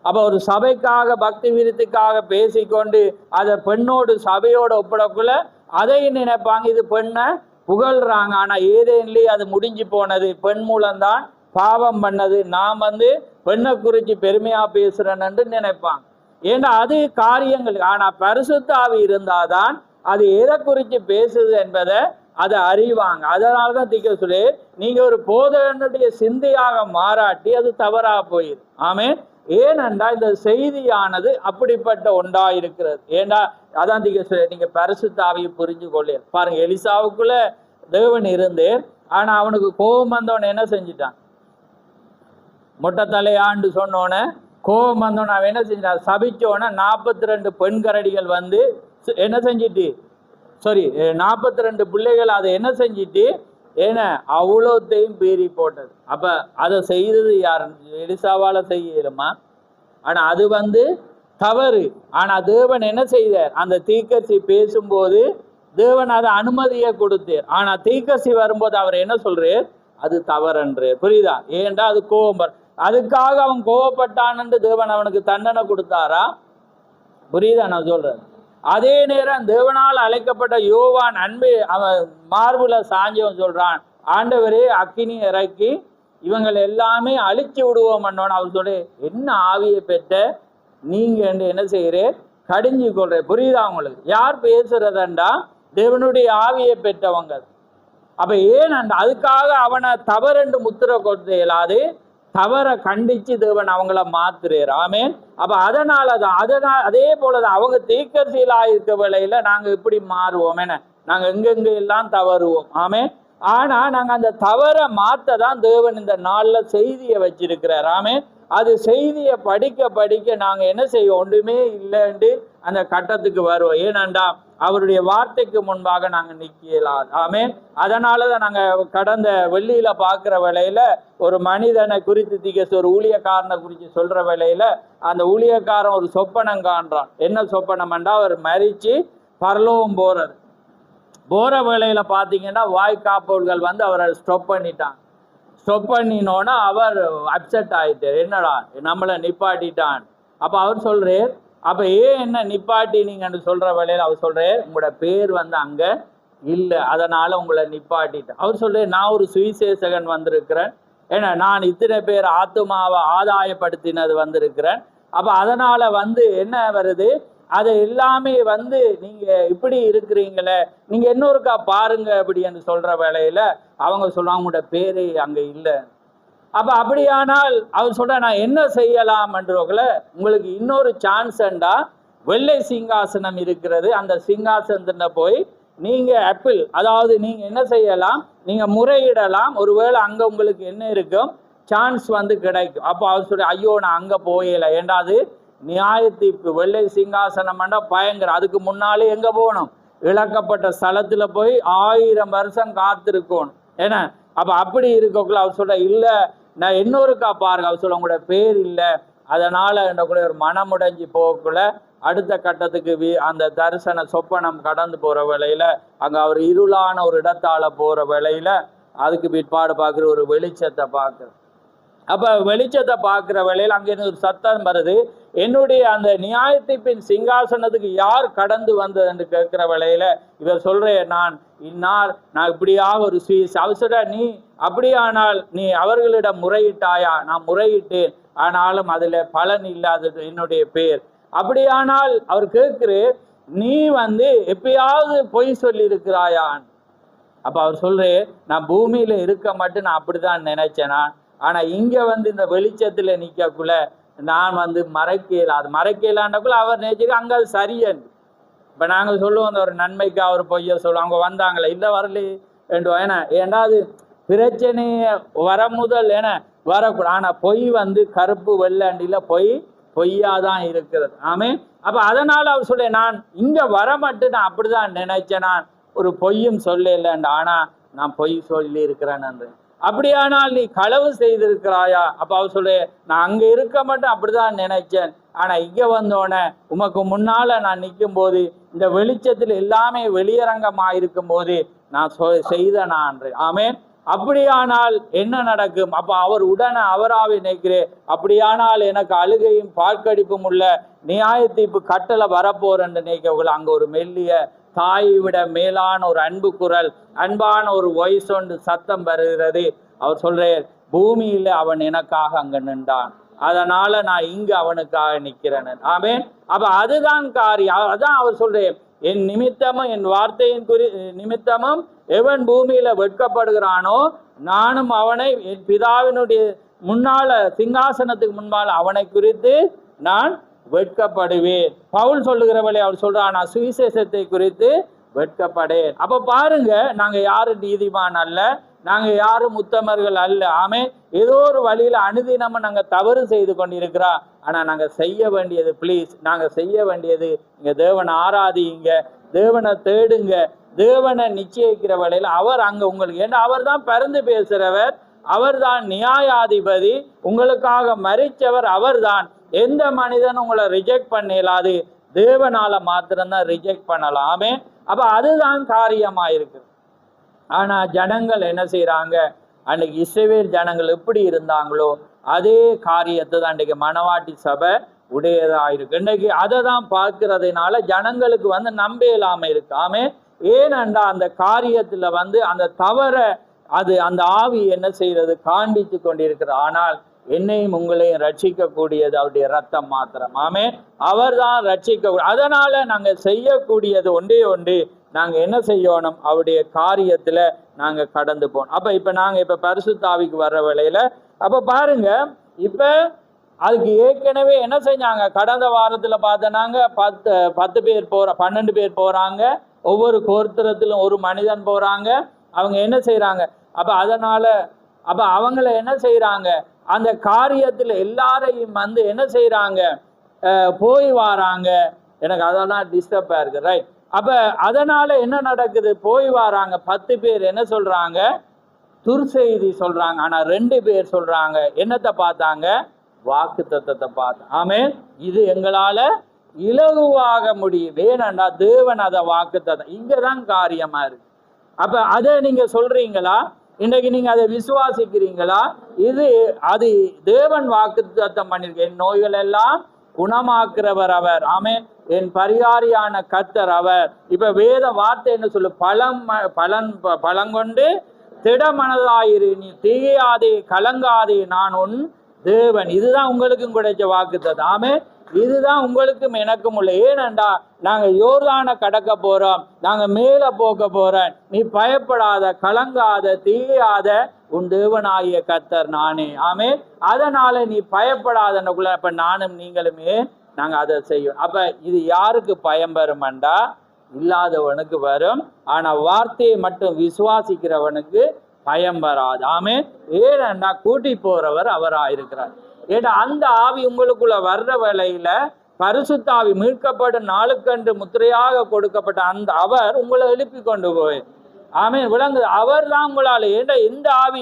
அப்போ ஒரு சபைக்காக பக்தி விருத்திக்காக பேசிக்கொண்டு அதை பெண்ணோடு சபையோட ஒப்பிடக்குள்ள அதை நினைப்பாங்க, இது பெண்ணை புகழ்றாங்க. ஆனால் ஏதேன்லேயே அது முடிஞ்சு போனது, பெண் மூலம்தான் பாவம் பண்ணது, நான் பெண்ணை குறித்து பெருமையா பேசுறேன்னு நினைப்பாங்க. ஏன்னா அது காரியங்கள். ஆனா பரிசுத்த ஆவி இருந்தாதான் அது எதை குறித்து பேசுது என்பதை அதை அறிவாங்க. அதனாலதான் தீக்க சொல்லி நீங்க ஒரு போதகனுடைய சிந்தையாக மாறாட்டி அது தவறா போயிரு. ஆமே. ஏனென்றா இந்த செய்தியானது அப்படிப்பட்ட ஒன்றா இருக்கிறது. ஏண்டா அதான் தீக்க சொல்லி நீங்க பரிசுத்த ஆவியை புரிஞ்சு கொள்ள பாருங்க. எலிசாவுக்குள்ள தேவன் இருந்து ஆனா அவனுக்கு கோபம் வந்தவன் என்ன செஞ்சிட்டான், மொட்டை தலையாண்டு சொன்னோன்னு கோபம் வந்தோன்னு அவன் என்ன செஞ்சான், சபிச்சோன்னா 42 பெண் கரடிகள் என்ன செஞ்சிட்டு 42 பிள்ளைகள் அதை என்ன செஞ்சிட்டு ஏன்னா அவ்வளோத்தையும் பீறி போட்டது. அப்ப அதை செய்தது யார், எலிசாவால செய்யலுமா? ஆனா அது தவறு. ஆனா தேவன் என்ன செய்தார், அந்த தீர்க்கதரிசி பேசும்போது தேவன் அதை அனுமதியை கொடுத்தார். ஆனா தீர்க்கதரிசி வரும்போது அவர் என்ன சொல்றார், அது தவறன்று. புரியுதா? ஏன்டா அது கோபம், அதுக்காக அவன் கோவப்பட்டான்னு தேவன் அவனுக்கு தண்டனை கொடுத்தாரா? புரியுதா நான் சொல்றேன்? அதே நேரம் தேவனால் அழைக்கப்பட்ட யோவான் அன்பு அவன் மார்புல சாஞ்சவன் சொல்றான், ஆண்டவரே அக்கினி இறக்கி இவங்களை எல்லாமே அழிச்சு விடுவோம். அவன் சொல்ற, என்ன ஆவியை பெற்ற நீங்க என்ன செய்யறே, கடிஞ்சு கொள்ற. புரியுதா உங்களுக்கு? யார் பேசுறதண்டா தேவனுடைய ஆவியை பெற்றவங்க. அப்ப ஏனண்டா அதுக்காக அவனை தவறென்று முத்திர கொடுத்து இயலாது, தவற கண்டிச்சு தேவன் அவங்கள மாத்துறார். ஆமேன். அப்ப அதனாலதான் அதே போலதான் அவங்க தீர்க்கதரிசிகளா இருக்க வேளையில நாங்க இப்படி மாறுவோம். என்ன நாங்க எங்கெங்க எல்லாம் தவறுவோம். ஆமேன். ஆனா நாங்க அந்த தவற மாத்ததான் தேவன் இந்த நாள்ல செய்தியை வச்சிருக்கிறார். ஆமேன். அது செய்தியை படிக்க நாங்க என்ன செய்வோம், ஒன்றுமே இல்லைன்னு அந்த கட்டத்துக்கு வருவோம். ஏனண்டா அவருடைய வார்த்தைக்கு முன்பாக நாங்க நிக்கலாது. ஆமேன். அதனாலதான் நாங்க கடந்த வெள்ளியில பாக்குற வேளையில ஒரு மனிதனை குறித்து ஒரு ஊழியக்காரனை குறித்து சொல்ற வேளையில அந்த ஊழியக்காரன் ஒரு சொப்பனம் காண்றான். என்ன சொப்பனம்டா, அவர் மரிச்சு பரலோகம் போற வேளையில பாத்தீங்கன்னா வாய்க்காப்பவர்கள் அவரை ஸ்டாப் பண்ணிட்டான். ஸ்டாப் பண்ணினோன்னா அவர் அப்செட் ஆயிட்டார், என்னடா நம்மளை நிப்பாட்டிட்டான். அப்ப அவர் சொல்றார், அப்ப என்ன நிப்பாட்டினீங்கன்னு சொல்ற வேளையில அவர் சொல்றார், உங்களோட பேர் அங்க இல்லை, அதனால உங்களை நிப்பாட்டிட்டேன். அவர் சொல்றார், நான் ஒரு சுவிசேஷகன் வந்திருக்கிறேன், ஏன்னா நான் இத்தனை பேர் ஆத்துமாவை ஆதாயப்படுத்தினது வந்திருக்கிறேன். அப்ப அதனால என்ன வருது, அதை எல்லாமே நீங்க இப்படி இருக்கிறீங்களே, நீங்க இன்னொருக்கா பாருங்க அப்படின்னு சொல்ற வேளையில அவங்க சொல்லுவாங்க, உங்களோட பேரு அங்க இல்லை. அப்ப அப்படியானால் அவர் சொல்ற, நான் என்ன செய்யலாம் என்றோங்கள, உங்களுக்கு இன்னொரு சான்ஸ்ண்டா வெள்ளை சிங்காசனம் இருக்கிறது, அந்த சிங்காசனத்துல போய் நீங்க ஆப்பிள், அதாவது நீங்க என்ன செய்யலாம், நீங்க முறையிடலாம், ஒருவேளை அங்க உங்களுக்கு என்ன இருக்கும், சான்ஸ் கிடைக்கும். அப்போ அவர் சொல்ற, ஐயோ நான் அங்க போயல, ஏண்டாது நியாய தீர்ப்பு. வெள்ளை சிங்காசனம் பயங்கர. அதுக்கு முன்னாலே எங்க போகணும்? இழக்கப்பட்ட ஸ்தலத்துல போய் 1000 வருஷம் காத்திருக்கணும். ஏன்னா அப்ப அப்படி இருக்கக்குள்ள அவர் சொல்ற, இல்ல நான் இன்னொருக்கா பாருங்க. அவர் சொல்ல, உங்களோட பேர் இல்லை, அதனால கூட ஒரு மனமுடைஞ்சி போகக்குள்ள அடுத்த கட்டத்துக்கு அந்த தரிசன சொப்பனம் கடந்து போற வேளையில அங்க அவர் இருளான ஒரு இடத்தால போற வேளையில அதுக்கு பிற்பாடு பார்க்குற ஒரு வெளிச்சத்தை பார்க்குற. அப்ப வெளிச்சத்தை பார்க்குற வேளையில் அங்கிருந்து ஒரு சத்தம் வருது, என்னுடைய அந்த நியாயத்தீர்ப்பின் சிங்காசனத்துக்கு யார் கடந்து வந்தது என்று கேட்கிற வேளையில இவர் சொல்றேன், நான் இந்நாள் நான் இப்படியாக ஒரு அவசர, நீ அப்படியானால் நீ அவர்களிடம் முறையிட்டாயா? நான் முறையிட்டேன், ஆனாலும் அதுல பலன் இல்லாதது என்னுடைய பேர். அப்படியானால் அவர் கேட்குறு, நீ எப்பயாவது பொய் சொல்லி இருக்கிறாயான்? அப்ப அவர் சொல்றேன், நான் பூமியில இருக்க மட்டும் நான் அப்படிதான் நினைச்சேனா, ஆனா இங்க இந்த வெளிச்சத்துல நிக்கக்குள்ள நான் மறைக்கல. அது மறைக்கலான்றக்குள்ள அவர் நினைச்சு அங்க அது சரியன். இப்ப நாங்க சொல்லுவோம், அந்த ஒரு நன்மைக்கு அவர் பொய்ய சொல்லுவோம், அவங்க வந்தாங்களே, இல்ல வரல வேண்டும். ஏன்னா அது பிரச்சனைய வர முதல் வரக்கூடாது. ஆனா பொய் கருப்பு வெள்ளாண்டில பொய்யாதான் இருக்கிறது. ஆமே. அப்ப அதனால அவர் சொல்ல, நான் இங்க வர மட்டும் நான் அப்படிதான் நினைச்சேன், நான் ஒரு பொய்யும் சொல்லல, ஆனா நான் பொய் சொல்லி இருக்கிறேன் என்று. அப்படியானால் நீ களவு செய்திருக்கிறாயா? அப்ப அவர் சொல்ல, நான் அங்க இருக்க மட்டும் அப்படிதான் நினைச்சேன், ஆனா இங்க வந்தோடனே உமக்கு முன்னால நான் நிற்கும் போது இந்த வெளிச்சத்துல எல்லாமே வெளியரங்கமா இருக்கும் போது நான் செய்தேன். ஆமே. அப்படியானால் என்ன நடக்கும்? அப்ப அவர் உடனே அவராவே நினைக்கிறேன், அப்படியானால் எனக்கு அழுகையும் பார்க்கடிப்பும் உள்ள நியாய தீர்ப்பு கட்டளை வரப்போறன்னு நினைக்கக்குள்ள அங்க ஒரு மெல்லிய தாயை விட மேலான ஒரு அன்பு குரல், அன்பான ஒரு வாய்ஸ் ஒன்று சத்தம் வருகிறது. அவர் சொல்றார், பூமியில அவன் எனக்காக அங்க நின்றான், அதனால நான் இங்க அவனுக்காக நிக்கிறேன். ஆமென். அப்ப அதுதான் காரியம். அதான் அவர் சொல்றேன், என் நிமித்தமும் என் வார்த்தையின் நிமித்தமும் எவன் பூமியில வெட்கப்படுகிறானோ நானும் அவனை என் பிதாவினுடைய முன்னால சிங்காசனத்துக்கு முன்பால் அவனை குறித்து நான் வெட்கப்படுவேன். பவுல் சொல்லுகிறவளை அவர் சொல்றான், நான் சுவிசேஷத்தை குறித்து வெட்கப்படேன். அப்ப பாருங்க, நாங்க யாரும் நீதிமான் அல்ல, நாங்க யாரும் உத்தமர்கள் அல்ல. ஆமே. ஏதோ ஒரு வழியில அனுதினமும் நாங்க தவறு செய்து கொண்டிருக்கிறா. ஆனா நாங்க செய்ய வேண்டியது, பிளீஸ், நாங்க செய்ய வேண்டியது, இங்க தேவனை ஆராதிங்க, தேவனை தேடுங்க, தேவனை நிச்சயிக்கிற வேளையில அவர் அங்க உங்களுக்கு, ஏன்னா அவர் தான் பரிந்து பேசுறவர், அவர் தான் நியாயாதிபதி, உங்களுக்காக மரிச்சவர் அவர் தான். எந்த மனிதனும் உங்களை ரிஜெக்ட் பண்ணலாது, தேவனால மாத்திரம்தான் ரிஜெக்ட் பண்ணலாம். ஆமே. அப்ப அதுதான் காரியமா இருக்கு. ஆனா ஜனங்கள் என்ன செய்யறாங்க? அன்னைக்கு இஸ்ரவேல் ஜனங்கள் எப்படி இருந்தாங்களோ அதே காரியத்தை தான் அன்றைக்கு மணவாட்டி சபை உடையதா இருக்கு. இன்னைக்கு அதை தான் பார்க்கறதுனால ஜனங்களுக்கு நம்ப இல்லாம இருக்கு. ஆமே. ஏனென்றா அந்த காரியத்துல அந்த தவற அது அந்த ஆவி என்ன செய்யறது? காண்பித்து கொண்டிருக்கிறது. ஆனால் என்னையும் உங்களையும் ரட்சிக்கக்கூடியது அவருடைய ரத்தம் மாத்திரம். ஆமே. அவர் தான் ரட்சிக்க. அதனால நாங்க செய்யக்கூடியது ஒன்றே ஒன்று, நாங்க என்ன செய்யணும்? அவருடைய காரியத்துல நாங்க கடந்து போனோம். அப்ப இப்ப நாங்க இப்ப பரிசுத்த ஆவிக்கு வர்ற வேளையில அப்ப பாருங்க, இப்ப அதுக்கு ஏற்கனவே என்ன செஞ்சாங்க? கடந்த வாரத்துல பார்த்தனாங்க 10 பேர் 12 பேர் போறாங்க, ஒவ்வொரு கோத்திரத்திலும் ஒரு மனிதன் போறாங்க. அவங்க என்ன செய்யறாங்க? அப்ப அதனால அப்ப அவங்கள என்ன செய்யறாங்க? அந்த காரியத்துல எல்லாரையும் என்ன செய்யறாங்க? போய் வாராங்க. எனக்கு அதெல்லாம் டிஸ்டர்பா இருக்கு. ரைட். அப்ப அதனால என்ன நடக்குது? போய் வாராங்க. 10 பேர் என்ன சொல்றாங்க? துர்செய்தி சொல்றாங்க. ஆனா 2 பேர் சொல்றாங்க என்னத்தை பார்த்தாங்க? வாக்கு தத்தத்தை பார்த்தாங்க. ஆமே. இது எங்களால இலகுவாக முடியும், ஏனண்டா தேவன் அதை வாக்கு தத்தம். இங்கதான் காரியமா இருக்கு. அப்ப அதை நீங்க சொல்றீங்களா? இன்றைக்கு நீங்க அதை விசுவாசிக்கிறீங்களா? அது தேவன் வாக்கு தத்தம் பண்ணிருக்கு. என் நோய்கள் எல்லாம் குணமாக்குறவர் அவர். ஆமே. என் பரிகாரியான கர்த்தர் அவர். இப்ப வேத வார்த்தை என்ன சொல்லு? பழங்கொண்டு திடமனதாயிரு, நீ தீயாதே கலங்காதே, நான் உன் தேவன். இதுதான் உங்களுக்கும் கிடைச்ச வாக்கு தத்தம். ஆமே. இதுதான் உங்களுக்கும் எனக்கும் உள்ள. ஏனென்றா நாங்க யோர்தானை கடக்க போறோம், நாங்க மேல போக போறோம். நீ பயப்படாத, கலங்காத, தீயாத, உன் தேவனாகிய கர்த்தர் நானே. ஆமே. அதனால நீ பயப்படாதக்குள்ள அப்ப நானும் நீங்களுமே நாங்க அதை செய்யும். அப்ப இது யாருக்கு பயம் வரும்டா? இல்லாதவனுக்கு வரும். ஆனா வார்த்தையை மட்டும் விசுவாசிக்கிறவனுக்கு பயம் வராது. ஆமே. ஏனென்றா கூட்டி போறவர் அவராயிருக்கிறார். ஏன்னா அந்த ஆவி உங்களுக்குள்ள வர்ற வேளையில பரிசுத்த ஆவி மீட்கப்படும் நாளுக்கன்று முத்திரையாக கொடுக்கப்பட்ட அந்த அவர் உங்களை எழுப்பி கொண்டு போய் ஆமென் விளங்குது. அவர் தான் உங்களால் ஏன்னா எந்த ஆவி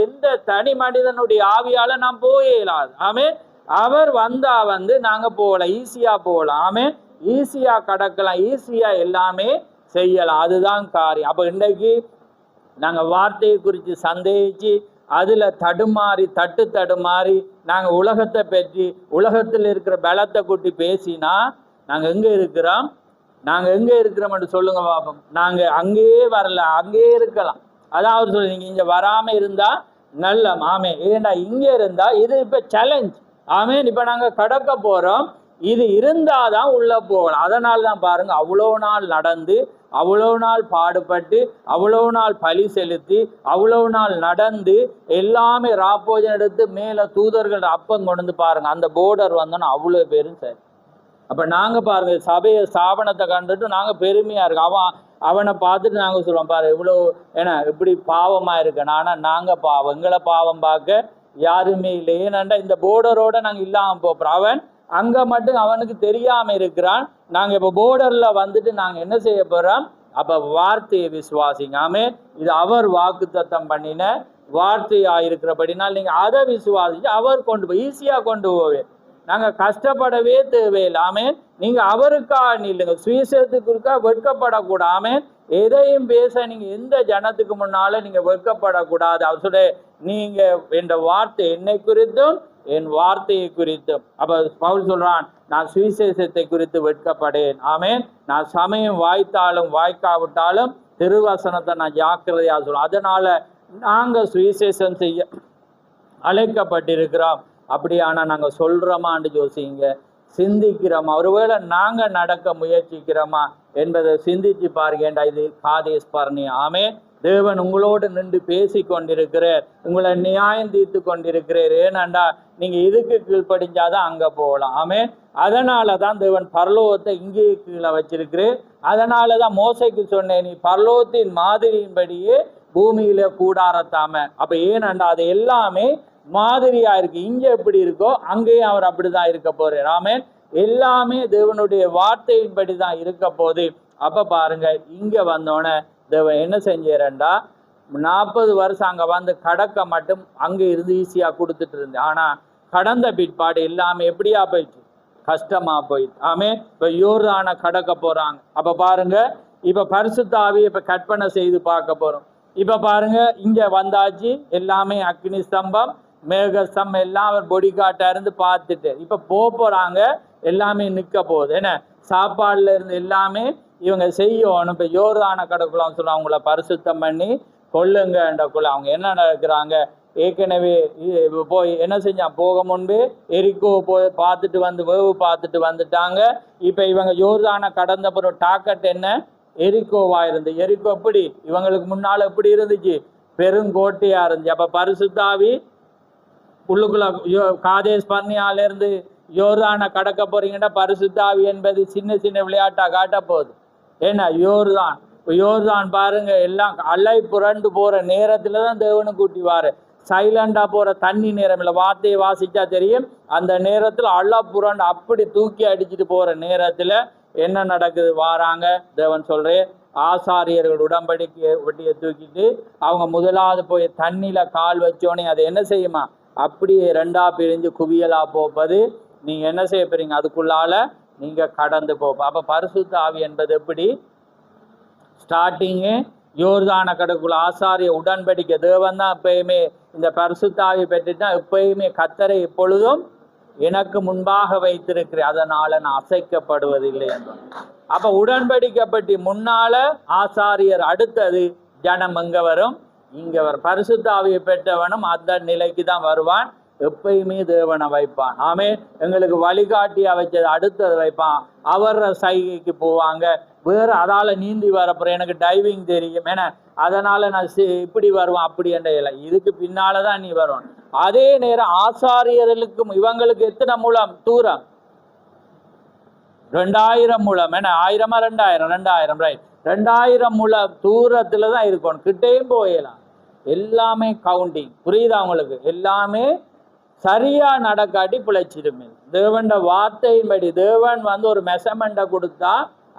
எந்த தனி மனிதனுடைய ஆவியால நாம் போயே இயலாது. ஆமென். அவர் வந்தா நாங்க போகலாம், ஈஸியா போகலாம். ஆமென். ஈஸியா கடக்கலாம், ஈஸியா எல்லாமே செய்யலாம். அதுதான் காரியம். அப்ப இன்றைக்கு நாங்க வார்த்தையை குறித்து சந்தேகிச்சு அதுல தடுமாறி நாங்க உலகத்தை பற்றி உலகத்தில் இருக்கிற பலத்தை கூட்டி பேசினா நாங்க எங்க இருக்கிறோம் என்று சொல்லுங்க பாப்போம். நாங்க அங்கேயே வரல, அங்கேயே இருக்கலாம். அதான் அவர் சொல்லு, நீங்க இங்க வராம இருந்தா நல்ல. ஆமே. ஏண்டா இங்க இருந்தா இது இப்ப சேலஞ்ச். ஆமேன். இப்ப நாங்க கடக்க போறோம், இது இருந்தாதான் உள்ள போகலாம். அதனால தான் பாருங்க, அவ்வளோ நாள் நடந்து, அவ்வளோ நாள் பாடுபட்டு, அவ்வளோ நாள் பலி செலுத்தி, அவ்வளோ நாள் நடந்து எல்லாமே ராப்போஜன் எடுத்து மேல தூதர்கள் அப்பம் கொண்டு வந்து பாருங்க. அந்த போர்டர் வந்தோன்னா அவ்வளோ பேரும் சரி. அப்ப நாங்க பாருங்க சபையை ஸ்தாபனத்தை கண்டுட்டு நாங்க பெருமையா இருக்கோம். அவனை பார்த்துட்டு நாங்க சொல்லுவோம், பாரு இவ்வளோ ஏன்னா இப்படி பாவமா இருக்கேன். ஆனா நாங்க பாவம், எங்களை பாவம் பார்க்க யாருமே இல்லை. ஏன்னாண்டா இந்த போர்டரோட நாங்க இல்லாம போறோம். அவன் அங்க மட்டும் அவனுக்கு தெரியாம இருக்கிறான். நாங்க இப்ப போர்டர்ல நாங்க என்ன செய்ய போறோம்? அப்ப வார்த்தையை விசுவாசிங்க. ஆமே. இது அவர் வாக்குத்தத்தம் பண்ணின வார்த்தையா இருக்கிறபடினால் நீங்க அதை விசுவாசிச்சு அவர் கொண்டு போய் ஈஸியா கொண்டு போவே. நாங்க கஷ்டப்படவே தேவையில்லை. ஆமேன். நீங்க அவருக்காக நில்லுங்க, சுவிசேஷத்துக்கு வெட்கப்படக்கூடாது. ஆமேன். எதையும் பேச நீங்க எந்த ஜனத்துக்கு முன்னால நீங்க வெட்கப்படக்கூடாது. அவர் சொல்ல, நீங்க என்ற வார்த்தை என்னை குறித்தும் என் வார்த்தையை குறித்தும். அப்ப பவுல் சொல்றான், நான் சுவிசேஷத்தை குறித்து வெட்கப்படேன். ஆமேன். நான் சமயம் வாய்த்தாலும் வாய்க்காவிட்டாலும் திருவசனத்தை நான் ஜாக்கிரதையா சொல்லுவேன். அதனால நாங்க சுவிசேஷம் செய்ய அழைக்கப்பட்டிருக்கிறோம். அப்படியானா நாங்க சொல்றோமான்னு யோசிங்க, சிந்திக்கிறோமா, ஒருவேளை நாங்க நடக்க முயற்சிக்கிறோமா என்பதை சிந்திச்சு பாருங்கடா. இது காதேஸ் பர்னியா. ஆமே. தேவன் உங்களோடு நின்று பேசி கொண்டிருக்கிறார், உங்களை நியாயம் தீர்த்து கொண்டிருக்கிறார். ஏனண்டா நீங்க இதுக்கு கீழ்ப்படிஞ்சாதான் அங்க போகலாம். ஆமே. அதனாலதான் தேவன் பரலோகத்தை இங்கேயே கீழே வச்சிருக்கிறேன். அதனாலதான் மோசைக்கு சொன்னேன், நீ பரலோகத்தின் மாதிரியின்படியே பூமியில கூடாரத்தாம. அப்ப ஏனண்டா அது எல்லாமே மாதிரியா இருக்கு. இங்க எப்படி இருக்கோ அங்கேயும் அவர் அப்படிதான் இருக்க போறார். ஆமென். எல்லாமே தேவனுடைய வார்த்தையின்படிதான் இருக்க போகுது. அப்ப பாருங்க, இங்க வந்தோடனே தேவன் என்ன செஞ்சாரண்டா, 40 வருஷம் அங்க கடக்க மட்டும் அங்க இருந்து ஈஸியா கொடுத்துட்டு இருந்தேன். ஆனா கடந்த பிற்பாடு எல்லாமே எப்படியா போயிடுச்சு? கஷ்டமா போயிடுச்சு. ஆமே. இப்ப யோர்தானை கடக்க போறாங்க. அப்ப பாருங்க, இப்ப பரிசுத்த ஆவியை இப்ப கற்பனை செய்து பார்க்க போறோம். இப்ப பாருங்க, இங்க வந்தாச்சு, எல்லாமே அக்னி ஸ்தம்பம் மேகஸ்தம் எல்லாம் அவர் பொடி காட்டா இருந்து பார்த்துட்டு இப்ப போறாங்க. எல்லாமே நிக்க போகுது. என்ன சாப்பாடுல இருந்து எல்லாமே இவங்க செய்யணும். இப்ப யோர்தான கடக்குள்ள சொல்ல அவங்கள பரிசுத்தம் பண்ணி கொள்ளுங்கன்றக்குள்ள அவங்க என்ன நடக்கிறாங்க? ஏற்கனவே போய் என்ன செஞ்சான்? போக முன்பு எரிக்கோ போய் பார்த்துட்டு வேவு பார்த்துட்டு வந்துட்டாங்க. இப்ப இவங்க யோர்தான கடந்த பிறகு டாக்கெட் என்ன? எரிக்கோவா இருந்து. எரிக்கோ எப்படி இவங்களுக்கு முன்னால எப்படி இருந்துச்சு? பெருங்கோட்டையா இருந்துச்சு. அப்ப பரிசுத்தாவி உள்ளுக்குள்ள காதேஸ் பர்னியால இருந்து யோர்தானை கடக்க போறீங்கன்னா பரிசுத்தாவி என்பது சின்ன சின்ன விளையாட்டா காட்ட போகுது. ஏன்னா யோர்தான் பாருங்க, எல்லாம் அலை புரண்டு போற நேரத்துலதான் தேவனு கூட்டிவாரு. சைலண்டா போற தண்ணி நேரம் இல்லை, வார்த்தையை வாசிச்சா தெரியும். அந்த நேரத்துல அலை புரண்டு அப்படி தூக்கி அடிச்சுட்டு போற நேரத்துல என்ன நடக்குது? வாராங்க. தேவன் சொல்றேன், ஆசாரியர்கள் உடன்படிக்கை வெட்டியை தூக்கிட்டு அவங்க முதலாவது போய் தண்ணியில கால் வச்சோன்னே அதை என்ன செய்யுமா? அப்படியே 2ஆ பிரிஞ்சு குவியலா போப்பது. நீங்க என்ன செய்ய போறீங்க? அதுக்குள்ளால நீங்க கடந்து போப்ப. அப்ப பரிசுத்த ஆவி என்பது எப்படி? ஸ்டார்டிங்கு யோர்தான கடக்குள்ள ஆசாரிய உடன்படிக்கை. தேவன் தான் எப்பயுமே இந்த பரிசுத்த ஆவி பெற்றுட்டா எப்பயுமே கர்த்தரை எப்பொழுதும் எனக்கு முன்பாக வைத்திருக்கிறேன், அதனால நான் அசைக்கப்படுவதில்லை என்றான். அப்ப உடன்படிக்கப்பட்டு முன்னால ஆசாரியர், அடுத்தது ஜனம் எங்க வரும்? இங்க வரும். பரிசுத்த ஆவியை பெற்றவனும் அந்த நிலைக்கு தான் வருவான். எப்பயுமே தேவனை வைப்பான். ஆமே. எங்களுக்கு வழிகாட்டியா வச்சது அடுத்தது வைப்பான். அவர் சைகைக்கு போவாங்க. வேற அதால நீந்தி வரப்போறேன், எனக்கு டைவிங் தெரியும், ஏன்னா அதனால நான் இப்படி வருவேன் அப்படி என்ற இல்லை. இதுக்கு பின்னாலதான் நீ வருவான். அதே நேரம் ஆசாரியர்களுக்கும் இவங்களுக்கு எத்தனை முழம் தூரம்? 2000 முழம். ஏன்னா 1000 2000 ரைட். 2000 முழம் தூரத்துலதான் இருக்கணும். கிட்டேயும் போயலாம். எல்லாமே கவுண்டிங். புரியுதா உங்களுக்கு? எல்லாமே சரியா நடக்காட்டி பிழைச்சிருமே. தேவன் வார்த்தையின்படி தேவன் வந்து ஒரு மெஷர்மெண்ட்டை கொடுத்தா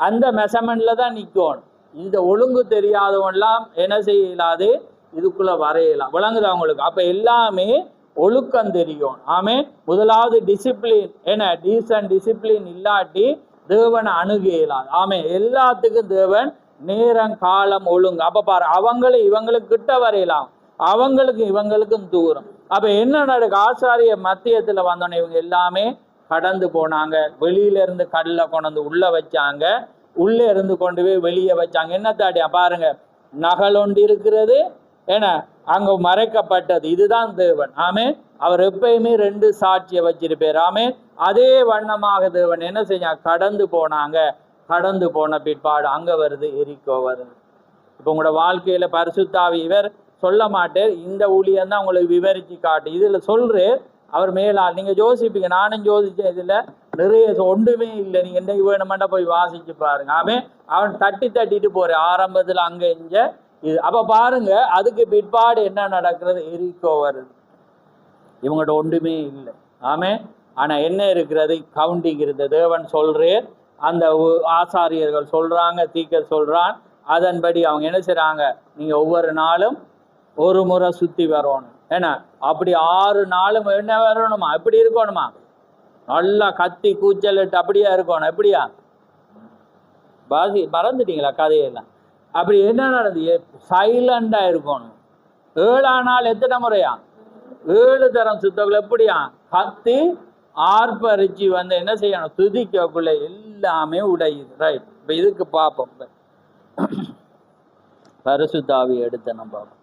அந்த மெஷர்மெண்ட்ல தான் நிற்கணும். இந்த ஒழுங்கு தெரியாதவன்லாம் என்ன செய்யலாது, இதுக்குள்ள வரையலாம். விளங்குது அவங்களுக்கு? அப்ப எல்லாமே ஒழுக்கம் தெரியும். ஆமே. முதலாவது டிசிப்ளின். என்ன டீசன்ட் டிசிப்ளின் இல்லாட்டி தேவனை அணுகலாது. ஆமே. எல்லாத்துக்கும் தேவன் நேரம் காலம் ஒழுங்கு. அப்ப பாரு, அவங்களும் இவங்களுக்கு கிட்ட வரையலாம், அவங்களுக்கு இவங்களுக்கும் தூரம். அப்ப என்ன நடக்கு, ஆசாரிய மத்தியத்துல வந்தோன்னே இவங்க எல்லாமே கடந்து போனாங்க. வெளியில இருந்து கடல்ல கொண்டு உள்ள வச்சாங்க, உள்ளே இருந்து கொண்டு போய் வெளியே வச்சாங்க. என்ன தாடியா பாருங்க, நகல் ஒன்று இருக்கிறது, ஏன்னா அங்க மறைக்கப்பட்டது. இதுதான் தேவன். ஆமே. அவர் எப்பயுமே 2 சாட்சியை வச்சிருப்பார். ஆமே. அதே வண்ணமாக தேவன் என்ன செஞ்சா, கடந்து போனாங்க. கடந்து போன பிற்பாடு அங்க வருது, எரிக்கோ வருது. இப்ப உங்களோட வாழ்க்கையில பரிசுத்தாவி இவர் சொல்ல மாட்டேர், இந்த ஊழியம் தான் உங்களுக்கு விவரிச்சு காட்டு. இதுல சொல்றே அவர் மேலால். நீங்க யோசிப்பீங்க, நானும் யோசிச்சேன், இதுல நிறைய ஒன்றுமே இல்லை. நீங்க என்ன வேணுமெண்டா போய் வாசிச்சு பாருங்க. அவன் தட்டி தட்டிட்டு போற ஆரம்பத்துல அங்க இங்க இது. அப்ப பாருங்க, அதுக்கு பிற்பாடு என்ன நடக்கிறது, எரிக்கோ வருது. இவங்கள்ட்ட ஒன்றுமே இல்லை. ஆமே. ஆனா என்ன இருக்கிறது, கவுண்டிங் இருந்தது. தேவன் சொல்றே, அந்த ஆசாரியர்கள் சொல்றாங்க, தீக்கர் சொல்றான், அதன்படி அவங்க என்ன செய்றாங்க, நீங்க ஒவ்வொரு நாளும் ஒரு முறை சுத்தி வரணும். ஏன்னா அப்படி 6 நாளும் என்ன வரணுமா, எப்படி இருக்கணுமா, நல்லா கத்தி கூச்சலிட்டு அப்படியா இருக்கணும். எப்படியா பாசி மறந்துட்டீங்களா கதையெல்லாம்? அப்படி என்ன நடந்து, சைலண்டா இருக்கணும். 7ஆம் நாள் எத்தனை முறையா, 7 தரம் சுத்தக்குள்ள எப்படியா கத்தி ஆர்ப்பரிச்சு வந்து என்ன செய்யணும், துதிக்கக்குள்ள எல்லாமே உடையுது. ரைட். இப்ப இதுக்கு பார்ப்போம், பரிசுத்தாவி எடுத்த நம்ம பார்ப்போம்.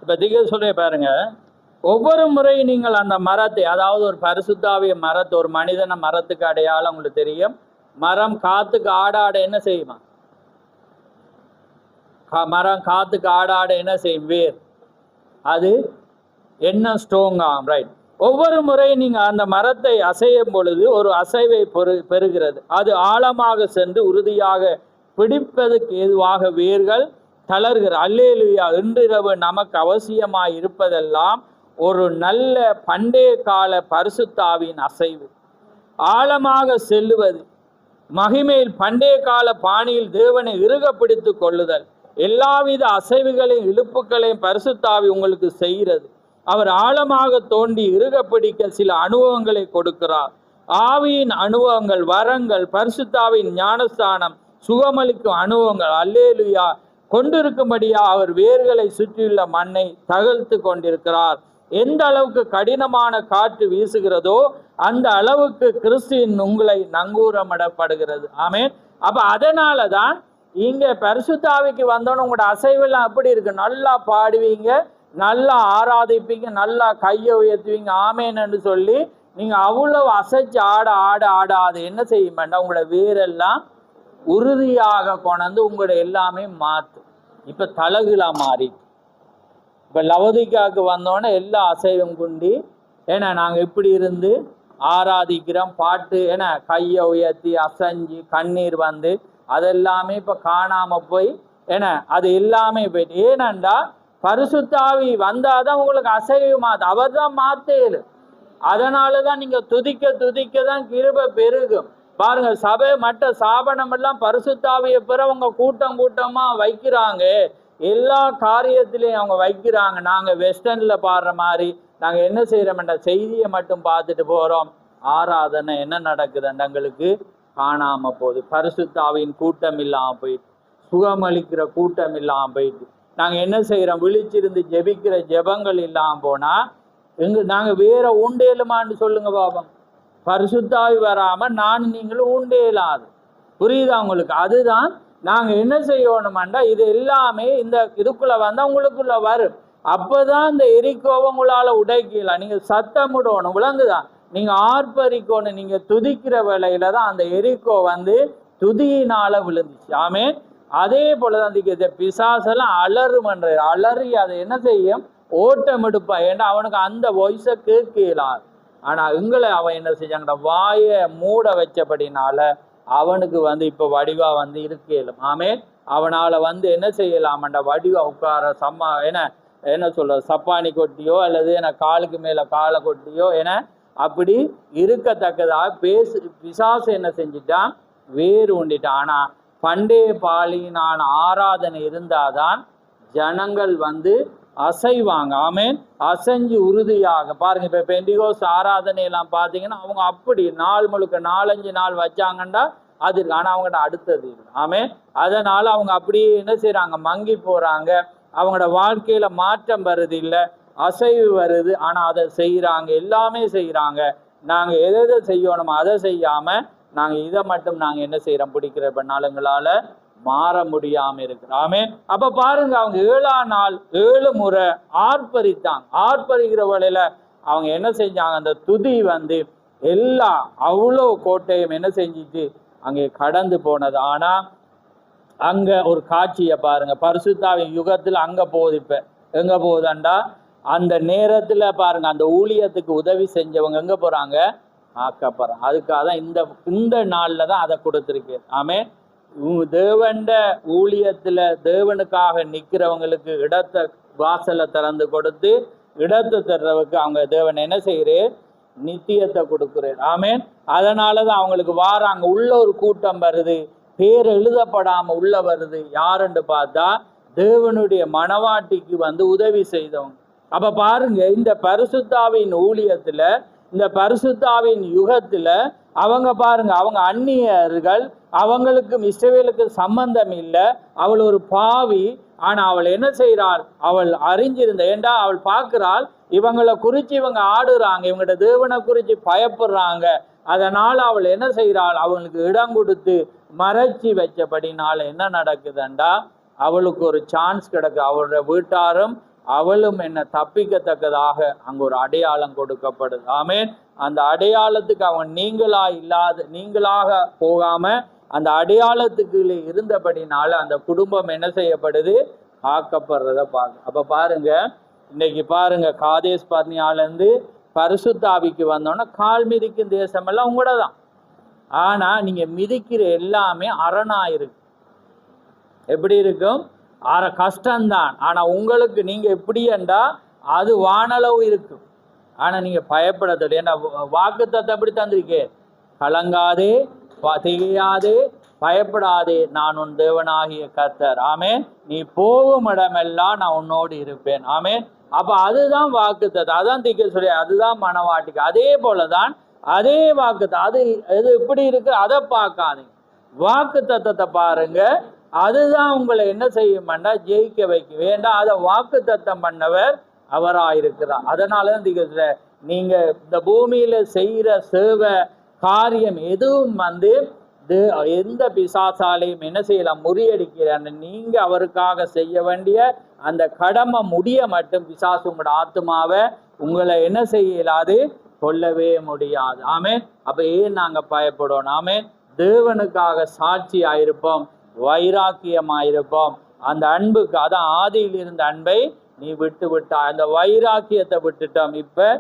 இப்ப திக சொல்ல பாருங்க, ஒவ்வொரு முறை நீங்கள் அந்த மரத்தை, அதாவது ஒரு பரிசுத்தாவிய மரத்தை, ஒரு மனிதனை மரத்துக்கு அடையாளம் உங்களுக்கு தெரியும். மரம் காத்துக்கு ஆடாட என்ன செய்யுமா, மரம் காத்துக்கு ஆடாட என்ன செய்யும், வேர், அது என்ன ஸ்ட்ராங் ஆகும். ரைட். ஒவ்வொரு முறை நீங்க அந்த மரத்தை அசையும் பொழுது ஒரு அசைவை பெறுகிறது. அது ஆழமாக சென்று உறுதியாக பிடிப்பதற்கு ஏதுவாக வேர்கள் தளர்கிற. அல்லேலூயா. இன்றிரவு நமக்கு அவசியமாய் இருப்பதெல்லாம் ஒரு நல்ல பண்டைய கால பரிசுத்தாவின் அசைவு, ஆழமாக செல்லுவது, மகிமையில் பண்டைய கால பாணியில் தேவனை இறுக பிடித்து கொள்ளுதல், எல்லாவித அசைவுகளையும் இழுப்புகளையும் பரிசுத்தாவி உங்களுக்கு செய்கிறது. அவர் ஆழமாக தோண்டி இறுக பிடிக்க சில அனுபவங்களை கொடுக்கிறார். ஆவியின் அனுபவங்கள், வரங்கள், பரிசுத்தாவின் ஞானஸ்தானம், சுகமளிக்கும் அனுபவங்கள், அல்லேலூயா, கொண்டிருக்கும்படியா அவர் வேர்களை சுற்றியுள்ள மண்ணை தகர்த்து கொண்டிருக்கிறார். எந்த அளவுக்கு கடினமான காற்று வீசுகிறதோ அந்த அளவுக்கு கிறிஸ்துவின் உங்களை நங்கூரமிடப்படுகிறது. ஆமென். அப்ப அதனாலதான் இங்க பரிசுத்தாவிக்கு வந்தோன்னு உங்களோட அசைவெல்லாம் எப்படி இருக்கு, நல்லா பாடுவீங்க, நல்லா ஆராதிப்பீங்க, நல்லா கையை உயர்த்துவீங்க, ஆமேன்னு சொல்லி நீங்க அவ்வளவு அசைச்சு ஆட ஆட ஆட அது என்ன செய்யும் வேண்டாம், உங்களோட வேரெல்லாம் உறுதியாக கொண்டு உங்களோட எல்லாமே மாற்றும். இப்ப தலகுலா மாறி, இப்ப லவோதிக்காவுக்கு வந்தோன்னே எல்லா அசைவும் குண்டி, ஏன்னா நாங்க இப்படி இருந்து ஆராதிக்கிறோம், பாட்டு ஏன்னா கையை உயர்த்தி அசைஞ்சு கண்ணீர் வந்து அதெல்லாமே இப்ப காணாம போய், ஏன்னா அது எல்லாமே போயிட்டு. ஏனண்டா பரிசுத்தாவி வந்தாதான் உங்களுக்கு அசைவு மாத்து, அவர் தான் மாத்தேலு. அதனாலதான் நீங்க துதிக்க துதிக்க தான் கிருபை பெருகும். பாருங்க, சபை மற்ற சாபனம் எல்லாம் பரிசுத்தாவிய பெற அவங்க கூட்டம் கூட்டமா வைக்கிறாங்க, எல்லா காரியத்திலையும் அவங்க வைக்கிறாங்க. நாங்க வெஸ்டர்ன்ல பாடுற மாதிரி நாங்க என்ன செய்யறோம்டா, செய்தியை மட்டும் பார்த்துட்டு போறோம், ஆராதனை என்ன நடக்குதுன்னு எங்களுக்கு காணாம போகுது. பரிசுத்தாவின் கூட்டம் இல்லாம போயிட்டு, சுகமளிக்கிற கூட்டம் இல்லாம போயிட்டு, நாங்க என்ன செய்யறோம், விழிச்சிருந்து ஜெபிக்கிற ஜெபங்கள் இல்லாம போனா நாங்க வேற உண்டேலுமான்னு சொல்லுங்க பாபம். பரிசுத்தாவி வராம நான் நீங்களும் உண்டேலாது. புரியுதா உங்களுக்கு? அதுதான் நாங்க என்ன செய்யணுமாண்டா, இது எல்லாமே இந்த இதுக்குள்ள வந்தா உங்களுக்குள்ள வரும். அப்பதான் இந்த எரிக்கோவை உங்களால உடைக்கலாம். நீங்க சத்தமிடணும், விளங்குதான், நீங்க ஆர்ப்பரிக்கணும், நீங்க துதிக்கிற வேலையில தான் அந்த எரிக்கோ வந்து துதியினால விழுந்துச்சு. ஆமே. அதே போலதான் பிசாசெல்லாம் அலறுமன்ற, அலறி அதை என்ன செய்யும், ஓட்டம் எடுப்பான். ஏன்னா அவனுக்கு அந்த வாய்ஸை கேட்கலாது. ஆனா எங்களை அவன் என்ன செஞ்சாங்கடா, வாயை மூட வச்சபடினால அவனுக்கு இப்ப வடிவா இருக்கலும். ஆமே, அவனால என்ன செய்யலாமண்டா, வடிவா உட்கார என்ன சொல்ற சப்பானி கொட்டியோ அல்லது காலுக்கு மேல காலை கொட்டியோ அப்படி இருக்கத்தக்கதாக பிசாசு என்ன செஞ்சிட்டான், வேறு உண்டிட்டான். ஆனா பண்டைய பாலினான ஆராதனை இருந்தாதான் ஜனங்கள் அசைவாங்க. ஆமேன், அசைஞ்சு உறுதியாக பாருங்க. இப்ப பெண்டிகோஸ் ஆராதனை எல்லாம் பாத்தீங்கன்னா அவங்க அப்படி நாள் முழுக்க 4-5 நாள் வச்சாங்கன்னா அது இருக்கு. ஆனா அவங்கள்ட்ட அடுத்தது இருக்கு. ஆமேன், அதனால அவங்க அப்படியே என்ன செய்யறாங்க, மங்கி போறாங்க. அவங்களோட வாழ்க்கையில மாற்றம் வருது இல்லை, அசைவு வருது. ஆனா அதை செய்யறாங்க, எல்லாமே செய்யறாங்க. நாங்க எதை செய்யணுமோ அதை செய்யாம நாங்க இதை மட்டும் நாங்க என்ன செய்யறோம், பிடிக்கிற பண்ணாலுங்களால மாற முடியாம இருக்கிறாமே. அப்ப பாருங்க, அவங்க 7ஆம் நாள் 7 முறை ஆர்ப்பரித்தாங்க. ஆர்ப்பரிக்கிற வேளையில அவங்க என்ன செஞ்சாங்க, அந்த துதி எல்லா அவ்வளோ கோட்டையும் என்ன செஞ்சிச்சு, அங்கே கடந்து போனது. ஆனா அங்க ஒரு காட்சியை பாருங்க, பரிசுத்தாவின் யுகத்துல அங்க போகுது. இப்ப எங்க போகுதாண்டா, அந்த நேரத்துல பாருங்க, அந்த ஊழியத்துக்கு உதவி செஞ்சவங்க எங்க போறாங்க, ஆக்கப்படுறாங்க. அதுக்காக தான் இந்த நாள்ல தான் அதை கொடுத்துருக்கேன். ஆமே, தேவண்ட ஊழியத்துல தேவனுக்காக நிக்கிறவங்களுக்கு இடத்தை வாசலை திறந்து கொடுத்து இடத்தை தர்றவுக்கு அவங்க தேவன் என்ன செய்யறேன், நித்தியத்தை கொடுக்குறேன். ஆமேன், அதனாலதான் அவங்களுக்கு வாராங்க. உள்ள ஒரு கூட்டம் வருது, பேர் எழுதப்படாம உள்ள வருது. யாருன்னு பார்த்தா தேவனுடைய மணவாட்டிக்கு உதவி செய்தவங்க. அப்ப பாருங்க, இந்த பரிசுத்தாவின் ஊழியத்துல, இந்த பரிசுத்தாவின் யுகத்துல அவங்க பாருங்க, அவங்க அந்நியர்கள், அவங்களுக்கும் இஸ்ரவேலுக்கு சம்பந்தம் இல்லை. அவள் ஒரு பாவி. ஆனா அவள் என்ன செய்கிறாள், அவள் அறிஞ்சிருந்த, ஏண்டா அவள் பார்க்கிறாள் இவங்களை குறிச்சு இவங்க ஆடுறாங்க, இவங்களோட தேவனை குறிச்சு பயப்படுறாங்க. அதனால அவள் என்ன செய்கிறாள், அவங்களுக்கு இடம் கொடுத்து மறைச்சி வச்சபடினால என்ன நடக்குதுண்டா, அவளுக்கு ஒரு சான்ஸ் கிடக்கு. அவளோட வீட்டாரும் அவளும் என்ன தப்பிக்கத்தக்கதாக அங்க ஒரு அடையாளம் கொடுக்கப்படுது. ஆமேன், அந்த அடையாளத்துக்கு அவங்க நீங்களாக போகாம அந்த அடையாளத்துக்கு இருந்தபடினால அந்த குடும்பம் என்ன செய்யப்படுது, காக்கப்படுறத பார்க்க. அப்ப பாருங்க, இன்னைக்கு பாருங்க, காதேஸ் பர்னியாலேருந்து பரிசுத்தாவிக்கு வந்தோன்னா கால் மிதிக்கும் தேசமெல்லாம் உங்களோட தான். ஆனா நீங்க மிதிக்கிற எல்லாமே அரணா இருக்கு. எப்படி இருக்கும், கஷ்டம்தான். ஆனா உங்களுக்கு நீங்க எப்படி என்றா அது வானளவு இருக்கும். ஆனா நீங்க பயப்படத்தோடு, ஏன்னா வாக்குத்தத்தம் எப்படி தந்திருக்கேன், கலங்காதே, திகையாதே, பயப்படாதே, நான் உன் தேவனாகிய கர்த்தர். ஆமே, நீ போகும் இடமெல்லாம் நான் உன்னோடு இருப்பேன். ஆமே, அப்ப அதுதான் வாக்குத்தத்தம், அதான் திக்க சொல்லி, அதுதான் மனவாட்டிக்கு. அதே போலதான் அதே வாக்குத்தத்தம். அது எது எப்படி இருக்கு அதை பார்க்காதீங்க, வாக்குத்தத்தத்தை பாருங்க. அதுதான் உங்களை என்ன செய்யும்னா ஜெயிக்க வைக்க வேண்டாம். அதை வாக்குத்தத்தம் பண்ணவர் அவராயிருக்கிறார். அதனாலதான் திக்க, நீங்க இந்த பூமியில செய்யற சேவை காரியம் எதுவும் எந்த பிசாசாலையும் என்ன செய்யலாம், முறியடிக்கிறான். நீங்க அவருக்காக செய்ய வேண்டிய அந்த கடமை முடிய மட்டும் பிசாசு உங்களோட ஆத்மாவை உங்களை என்ன செய்யலாது, கொல்லவே முடியாது. ஆமே, அப்ப ஏன் நாங்க பயப்படணும்? ஆமே, தேவனுக்காக சாட்சி ஆயிருப்போம், வைராக்கியமாயிருப்போம். அந்த அன்புக்கு, அதான் ஆதியில் இருந்த அன்பை நீ விட்டு விட்டா, அந்த வைராக்கியத்தை விட்டுட்டோம். இப்ப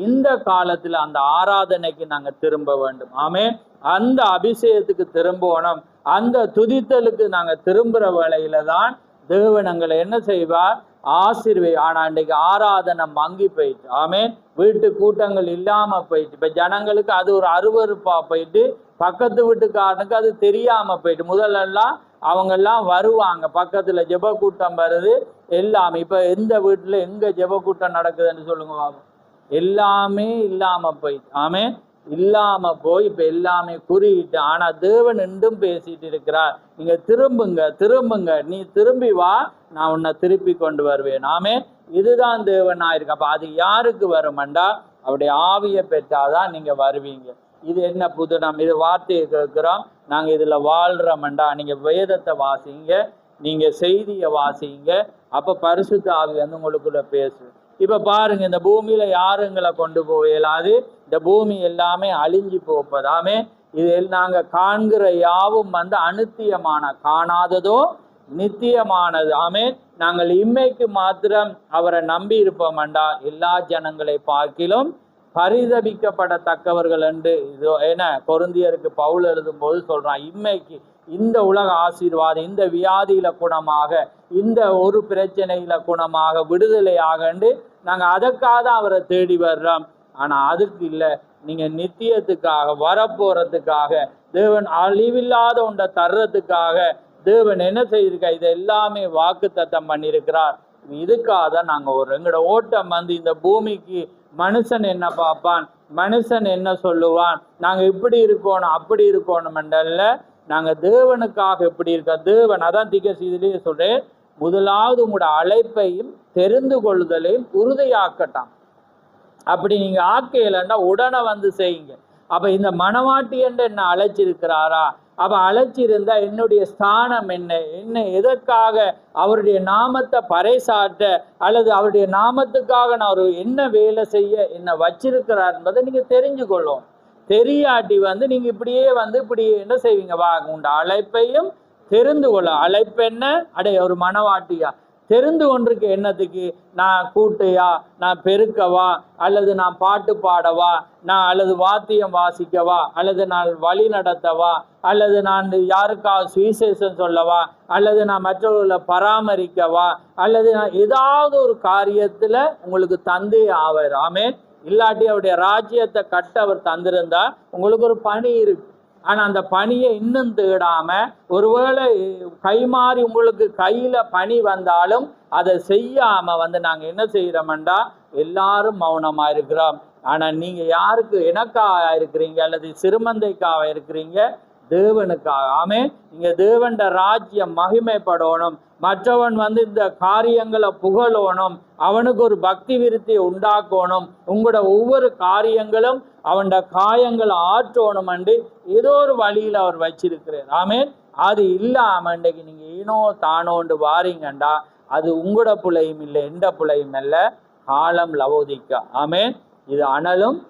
இந்த காலத்துல அந்த ஆராதனைக்கு நாங்க திரும்ப வேண்டும். ஆமே, அந்த அபிஷேகத்துக்கு திரும்பணும், அந்த துதித்தலுக்கு நாங்க திரும்புற வேளையில தான் தேவன் எங்களை என்ன செய்வார், ஆசீர்வாதம். ஆனா இன்றைக்கு ஆராதனை மங்கி போயிட்டு, ஆமே, வீட்டு கூட்டங்கள் இல்லாம போயிட்டு, இப்ப ஜனங்களுக்கு அது ஒரு அருவருப்பா போயிட்டு, பக்கத்து வீட்டுக்காரனுக்கு அது தெரியாம போயிட்டு. முதல்லலாம் அவங்கெல்லாம் வருவாங்க, பக்கத்துல ஜெப கூட்டம் வருது எல்லாமே. இப்ப எந்த வீட்டுல எங்க ஜெப கூட்டம் நடக்குதுன்னு சொல்லுங்க, எல்லாமே இல்லாம போயிட்டு. ஆமே, இல்லாம போய் இப்ப எல்லாமே குறியிட்டு. ஆனா தேவன் இன்றும் பேசிட்டு இருக்கிறார், நீங்க திரும்புங்க, திரும்புங்க, நீ திரும்பி வா, நான் உன்னை திருப்பி கொண்டு வருவேன். ஆமே, இதுதான் தேவன் ஆயிருக்கு. அப்ப அது யாருக்கு வருமெண்டா, அவருடைய ஆவியை பெற்றாதான் நீங்க வருவீங்க. இது என்ன புதுனம், இது வார்த்தையை கேட்கிறோம், நாங்க இதுல வாழ்றோம்டா. நீங்க வேதத்தை வாசிங்க, நீங்க செய்தியை வாசிங்க, அப்ப பரிசுத்த ஆவி உங்களுக்குள்ள பேசு. இப்ப பாருங்க, இந்த பூமியில யாருங்களை கொண்டு போயலாது, இந்த பூமி எல்லாமே அழிஞ்சு போப்பதாமே. இது நாங்க காண்கிற யாவும் அனுத்தியமான, காணாததோ நித்தியமானது. ஆமே, நாங்கள் இம்மைக்கு மாத்திரம் அவரை நம்பி இருப்போம்டா எல்லா ஜனங்களை பார்க்கிலும் பரிதபிக்கப்படத்தக்கவர்கள் என்று இது என்ன கொரிந்தியருக்கு பவுல் எழுதும் போது சொல்றான். இம்மைக்கு இந்த உலக ஆசீர்வாதம், இந்த வியாதியில குணமாக, இந்த ஒரு பிரச்சனையில குணமாக, விடுதலையாக நாங்கள் அதற்காக தான் அவரை தேடி வர்றோம். ஆனா அதுக்கு இல்லை, நீங்க நித்தியத்துக்காக வரப்போறதுக்காக தேவன் அழிவில்லாத ஒன்றை தர்றதுக்காக தேவன் என்ன செய்திருக்கா, இது எல்லாமே வாக்கு தத்தம் பண்ணியிருக்கிறார். இதுக்காக தான் நாங்கள் எங்களோட ஓட்டம் இந்த பூமிக்கு மனுஷன் என்ன பார்ப்பான், மனுஷன் என்ன சொல்லுவான், நாங்கள் இப்படி இருக்கணும் அப்படி இருக்கணும் என்றல்ல, நாங்கள் தேவனுக்காக எப்படி இருக்க. தேவன் அதான் தீர்க்கதரிசியிலேயே சொல்றேன், முதலாவது உங்களோட அழைப்பையும் தெரிந்து கொள்ளுதலையும் உறுதியாக்கட்டான். அப்படி நீங்க ஆக்கையிலன்னா உடனே செய்யுங்க. அப்ப இந்த மணவாட்டி என்று என்ன அழைச்சிருக்கிறாரா? அப்ப அழைச்சிருந்தா என்னுடைய ஸ்தானம் என்ன எதற்காக அவருடைய நாமத்தை பறைசாட்ட அல்லது அவருடைய நாமத்துக்காக நான் ஒரு என்ன வேலை செய்ய என்ன வச்சிருக்கிறார் என்பதை நீங்க தெரிஞ்சு கொள்ளும். தெரியாட்டி நீங்க இப்படியே இப்படி என்ன செய்வீங்க, வா உண்ட அழைப்பையும் தெரிந்து கொள்ள. அழைப்பு என்ன, ஒரு மணவாட்டியா தெரிந்து கொண்டிருக்க என்னத்துக்கு, நான் கூட்டையா, நான் பெருக்கவா, அல்லது நான் பாட்டு பாடவா, நான் அல்லது வாத்தியம் வாசிக்கவா, அல்லது நான் வழி நடத்தவா, அல்லது நான் யாருக்காவது சுவிசேஷம் சொல்லவா, அல்லது நான் மற்றவர்களை பராமரிக்கவா, அல்லது நான் ஏதாவது ஒரு காரியத்துல உங்களுக்கு தந்தே ஆவார். ஆமென். இல்லாட்டி அவருடைய ராஜ்யத்தை கட்ட அவர் தந்திருந்தா உங்களுக்கு ஒரு பணி இருக்கு. ஆனா அந்த பணியை இன்னும் தேடாம, ஒருவேளை கைமாறி உங்களுக்கு கையில பணி வந்தாலும் அதை செய்யாம நாங்க என்ன செய்யறோம்டா, எல்லாரும் மௌனமா இருக்கிறோம். ஆனா நீங்க யாருக்கு, எனக்காக இருக்கிறீங்க அல்லது சிறுமந்தைக்காக இருக்கிறீங்க, தேவனுக்காக. ஆமென். நீங்க தேவன் ராஜ்யம் மகிமைப்படணும், மற்றவன் இந்த காரியங்களை புகழணும், அவனுக்கு ஒரு பக்தி விருத்தியை உண்டாக்கணும், உங்களோட ஒவ்வொரு காரியங்களும் அவன் காயங்களை ஆற்றணும் என்று ஏதோ ஒரு வழியில் அவர் வச்சிருக்கிறார். ஆமென். அது இல்லாம இன்றைக்கு நீங்க ஏனோ தானோண்டு வாரீங்கண்டா, அது உங்களோட பிள்ளையும் இல்லை, எந்த பிள்ளையும் இல்லை, காலம் லவோதிக்கா. ஆமென். இது அனலும்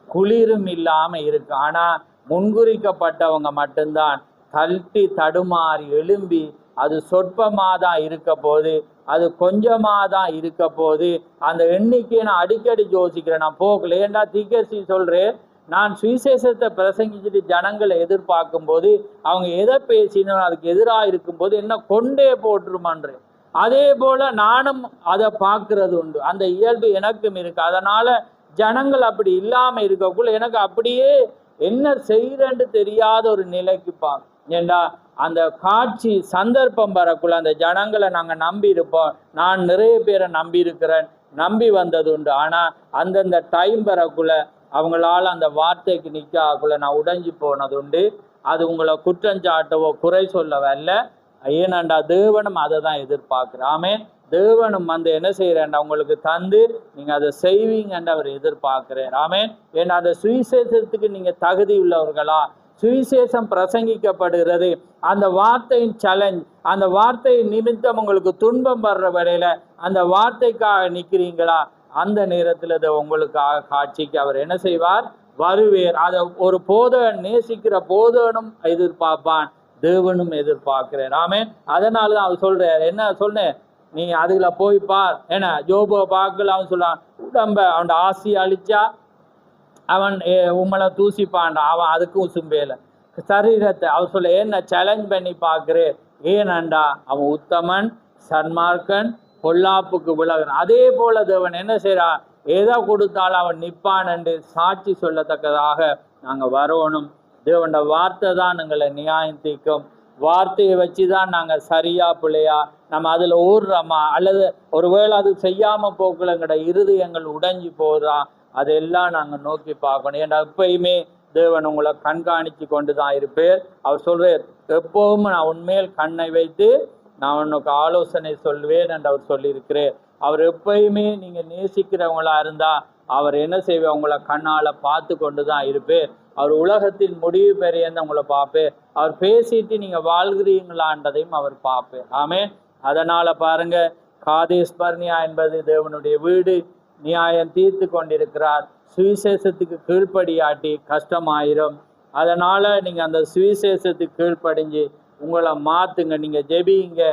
குளிரும் இல்லாம இருக்கு. ஆனா முன்குறிக்கப்பட்டவங்க மட்டும்தான் தள்ளி தடுமாறி எழும்பி, அது சொற்பமாதான் இருக்க போது, அது கொஞ்சமாதான் இருக்க போது. அந்த எண்ணிக்கையை நான் அடிக்கடி யோசிக்கிறேன். நான் போகல, ஏண்டா தீர்க்கதரிசி சொல்றேன், நான் சுவிசேஷத்தை பிரசங்கிச்சுட்டு ஜனங்களை எதிர்பார்க்கும் போது அவங்க எதை பேசினோம் அதுக்கு எதிராக இருக்கும்போது என்ன கொண்டே போட்டுருமான்றேன். அதே போல நானும் அதை பார்க்கறது உண்டு, அந்த இயல்பு எனக்கும் இருக்கு. அதனால ஜனங்கள் அப்படி இல்லாம இருக்கக்குள்ள எனக்கு அப்படியே என்ன செய்யறேன்னு தெரியாத ஒரு நிலைக்கு பார்க்க. ஏண்டா அந்த காட்சி சந்தர்ப்பம் வரக்குள்ள அந்த ஜனங்களை நாங்க நம்பி இருப்போம். நான் நிறைய பேரை நம்பி இருக்கிறேன், நம்பி வந்தது உண்டு. ஆனா அந்தந்த டைம் வரக்குள்ள அவங்களால அந்த வார்த்தைக்கு நிற்காக்குள்ள நான் உடைஞ்சு போனது உண்டு. அது உங்களை குற்றஞ்சாட்டவோ குறை சொல்லவல்ல, ஏனண்டா தேவனும் அதை தான் எதிர்பார்க்கிறேன். ஆமென். தேவனும் என்ன செய்யறேன்டா உங்களுக்கு தந்து நீங்க அதை செய்வீங்கன்னு அவர் எதிர்பார்க்கிறேன். ஆமென். ஏன்னா அந்த சுவிசேஷத்துக்கு நீங்க தகுதி உள்ளவர்களா, சுவிசேஷம் பிரசங்கிக்கப்படுகிறது, அந்த வார்த்தையின் சேலஞ்ச், அந்த வார்த்தையின் நிமித்தம் உங்களுக்கு துன்பம் வர்ற வரையில அந்த வார்த்தைக்காக நிற்கிறீங்களா, அந்த நேரத்தில் அதை உங்களுக்காக காட்சிக்கு அவர் என்ன செய்வார், வருவேர். அதை ஒரு போதகன் நேசிக்கிற போதகனும் எதிர்பார்ப்பான், தேவனும் எதிர்பார்க்கிறேன். ஆமென். அதனால தான் அவர் சொல்றார், என்ன சொன்னேன், நீ அதுல போய் பார். என்ன யோபுவை பார்க்கல, அவன் சொல்றான், உடம்ப அவன் ஆசி அழிச்சா அவன் உம்மளை தூசிப்பான்டா, அவன் அதுக்கும் உசும்பேல. சரீரத்தை அவர் சொல்ல, என்ன சேலஞ்ச் பண்ணி பார்க்கிறேன், ஏனண்டா அவன் உத்தமன், சன்மார்க்கன், பொல்லாப்புக்கு விலகிறான். அதே போல தேவன் என்ன செய்றான், எதை கொடுத்தாலும் அவன் நிற்பான் என்று சாட்சி சொல்லத்தக்கதாக நாங்க வரணும். தேவனோட வார்த்தை தான் எங்களை நியாயம் தீர்க்கும். வார்த்தையை வச்சுதான் நாங்க சரியா பிள்ளையா நம்ம அதுல ஊர்றோமா, அல்லது ஒருவேளை அது செய்யாம போக்குல எங்களோட இருதயங்கள் உடைஞ்சி போதா, அதெல்லாம் நாங்க நோக்கி பார்க்கணும். ஏன்னா எப்பயுமே தேவன் உங்களை கண்காணிச்சு கொண்டு தான் இருப்பேர். அவர் சொல்றார், எப்பவும் நான் உண்மையில் கண்ணை வைத்து நான் உனக்கு ஆலோசனை சொல்வேன் என்று அவர் சொல்லியிருக்கிறேன். அவர் எப்பயுமே நீங்க நேசிக்கிறவங்களா இருந்தா அவர் என்ன செய்வார், உங்களை கண்ணால பார்த்து கொண்டு தான் இருப்பேர். அவர் உலகத்தின் முடிவு பெரியன்னு உங்களை பார்ப்பேன். அவர் பேசிட்டு நீங்க வாழ்கிறீங்களான்றதையும் அவர் பார்ப்பேன். ஆமென். அதனால பாருங்க, காதேஸ் பர்னியா என்பது தேவனுடைய வீடு, நியாயம் தீர்த்து கொண்டிருக்கிறார். சுவிசேஷத்துக்கு கீழ்ப்படியாட்டி கஷ்டமாயிரும். அதனால நீங்க அந்த சுவிசேஷத்துக்கு கீழ்ப்படிஞ்சு உங்களை மாத்துங்க. நீங்க ஜெபிங்க,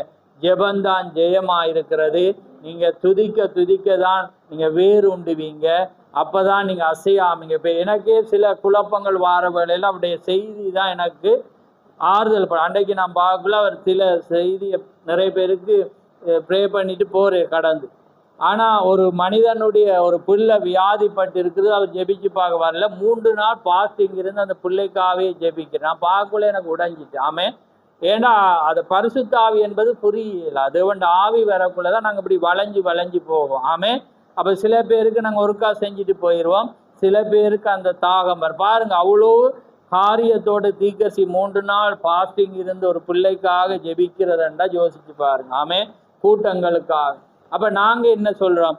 ஜெபந்தான் ஜெயமா இருக்கிறது. நீங்க துதிக்க துதிக்க தான் நீங்க வேறு உண்டுவீங்க. அப்பதான் நீங்க அசையாமீங்க. இப்ப எனக்கே சில குழப்பங்கள் வார வேளையில அவருடைய செய்தி தான் எனக்கு ஆறுதல். அன்றைக்கு நான் பார்க்கல, அவர் சில செய்தியை நிறைய பேருக்கு ப்ரே பண்ணிட்டு போறேன் கடந்து. ஆனா ஒரு மனிதனுடைய ஒரு பிள்ளை வியாதிப்பட்டு இருக்குது, அவர் ஜெபிச்சு பார்க்க வரல. 3 நாள் பாஸ்டிங் இருந்து அந்த பிள்ளைக்காவே ஜெபிக்கிறேன். நான் பார்க்கல, எனக்கு உடைஞ்சிட்டு. ஆமே. ஏன்னா அது பரிசுத்த ஆவி என்பது புரியல. அது ஆவி வரக்குள்ளதான் நாங்கள் இப்படி வளைஞ்சு போவோம். ஆமே. அப்போ சில பேருக்கு நாங்கள் ஒருக்கா செஞ்சுட்டு போயிடுவோம், சில பேருக்கு அந்த தாகம் பாருங்க. அவ்வளோ காரியத்தோட தீக்கசி 3 நாள் பாஸ்டிங் இருந்து ஒரு பிள்ளைக்காக ஜெபிக்கிறதுண்டா யோசிச்சு பாருங்க. ஆமே. கூட்டங்களுக்காக. அப்போ நாங்கள் என்ன சொல்கிறோம்,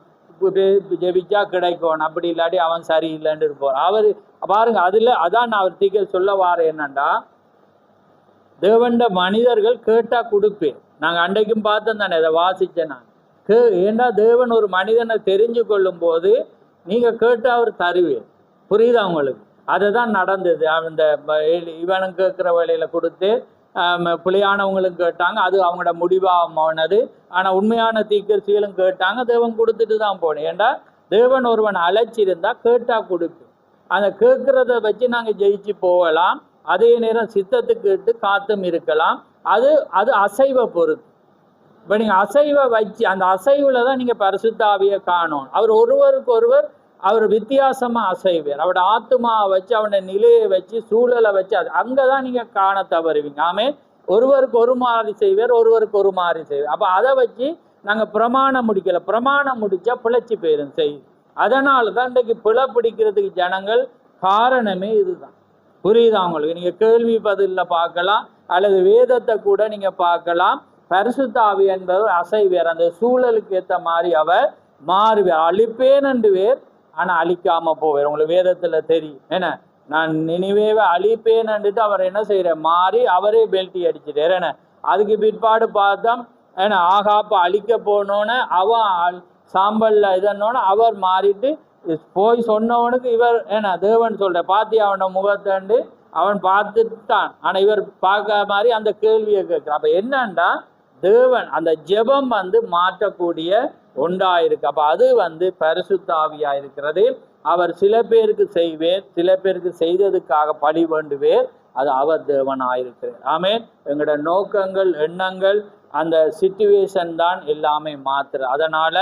ஜெபிச்சா கிடைக்கும், அப்படி இல்லாட்டி அவன் சரியில்லைன்னு இருப்போம். அவர் பாருங்க, அதில் அதான் நான் அவர் தீக்க சொல்ல வார என்னண்டா, தேவண்ட மனிதர்கள் கேட்டா கொடுப்பேன். நாங்கள் அன்றைக்கும் பார்த்தோம் தானே, இதை வாசித்தேன் நான். ஏன்னா தேவன் ஒரு மனிதனை தெரிஞ்சு கொள்ளும் போது நீங்கள் கேட்டு அவர் தருவேன். புரியுதா உங்களுக்கு? அதை தான் நடந்தது. அந்த இவனும் கேட்குற வேலையில் கொடுத்து பிள்ளையானவங்களும் கேட்டாங்க, அது அவங்களோட முடிவானது. ஆனால் உண்மையான தீர்க்கதரிசிகளும் கேட்டாங்க, தேவன் கொடுத்துட்டு தான் போனேன். ஏண்டா தேவன் ஒருவன் அழைச்சிருந்தா கேட்டா கொடுப்பேன். அந்த கேட்குறத வச்சு நாங்கள் ஜெயிச்சு போகலாம். அதே நேரம் சித்தத்துக்கு காத்தும் இருக்கலாம். அது அது அசைவை பொறுத்து. இப்போ நீங்கள் அசைவை வச்சு அந்த அசைவில் தான் நீங்கள் பரிசுத்த ஆவியை காணும். அவர் ஒருவருக்கு ஒருவர் அவர் வித்தியாசமாக அசைவார். அவரோட ஆத்மாவை வச்சு, அவனோட நிலையை வச்சு, சூழலை வச்சு, அது அங்கே தான் நீங்கள் காண தவறுவீங்க. ஆமே. ஒருவருக்கு ஒரு மாதிரி செய்வார், ஒருவருக்கு ஒரு மாதிரி செய்வார். அப்போ அதை வச்சு நாங்கள் பிரமாணம் முடிக்கலை. பிரமாணம் முடித்தா பிழைச்சி போயிடும் செய்து. அதனால தான் இன்றைக்கு பிழை பிடிக்கிறதுக்கு ஜனங்கள் காரணமே இதுதான். புரியுதா உங்களுக்கு? நீங்கள் கேள்வி பதிலில் பார்க்கலாம், அல்லது வேதத்தை கூட நீங்கள் பார்க்கலாம். பரிசுத்த ஆவி என்பவர் அசைவேர். அந்த சூழலுக்கு ஏற்ற மாதிரி அவர் மாறுவேர். அழிப்பேன் என்று வேர், ஆனால் அழிக்காம போவார். உங்களுக்கு வேதத்தில் தெரியும். ஏன்னா நான் நினைவேவை அழிப்பேன் என்றுட்டு அவர் என்ன செய்யற மாறி அவரே பெல்ட்டி அடிச்சுட்டார். ஏன்னா அதுக்கு பிற்பாடு பார்த்தோம், ஏன்னா ஆகாப்ப அழிக்க போனோன்னு அவன் சாம்பல்ல இதன்னோன்னு அவர் மாறிட்டு போய் சொன்னவனுக்கு இவர் ஏன்னா தேவன் சொல்ற பாத்தி அவனோட முகத்தண்டு அவன் பார்த்துட்டான். ஆனா இவர் பார்க்க மாதிரி அந்த கேள்வியை கேட்கிறான். அப்ப என்னண்டா தேவன் அந்த ஜெபம் மாற்றக்கூடிய ஒன்றாயிருக்கு. அப்ப அது பரிசுத்த ஆவியா இருக்கிறது. அவர் சில பேருக்கு செய்வேர், சில பேருக்கு செய்ததுக்காக பழி வேண்டுவேர். அது அவர் தேவன் ஆயிருக்கிறார். ஆமென். எங்களோட நோக்கங்கள், எண்ணங்கள், அந்த சிச்சுவேஷன் தான் எல்லாமே மாத்துற. அதனால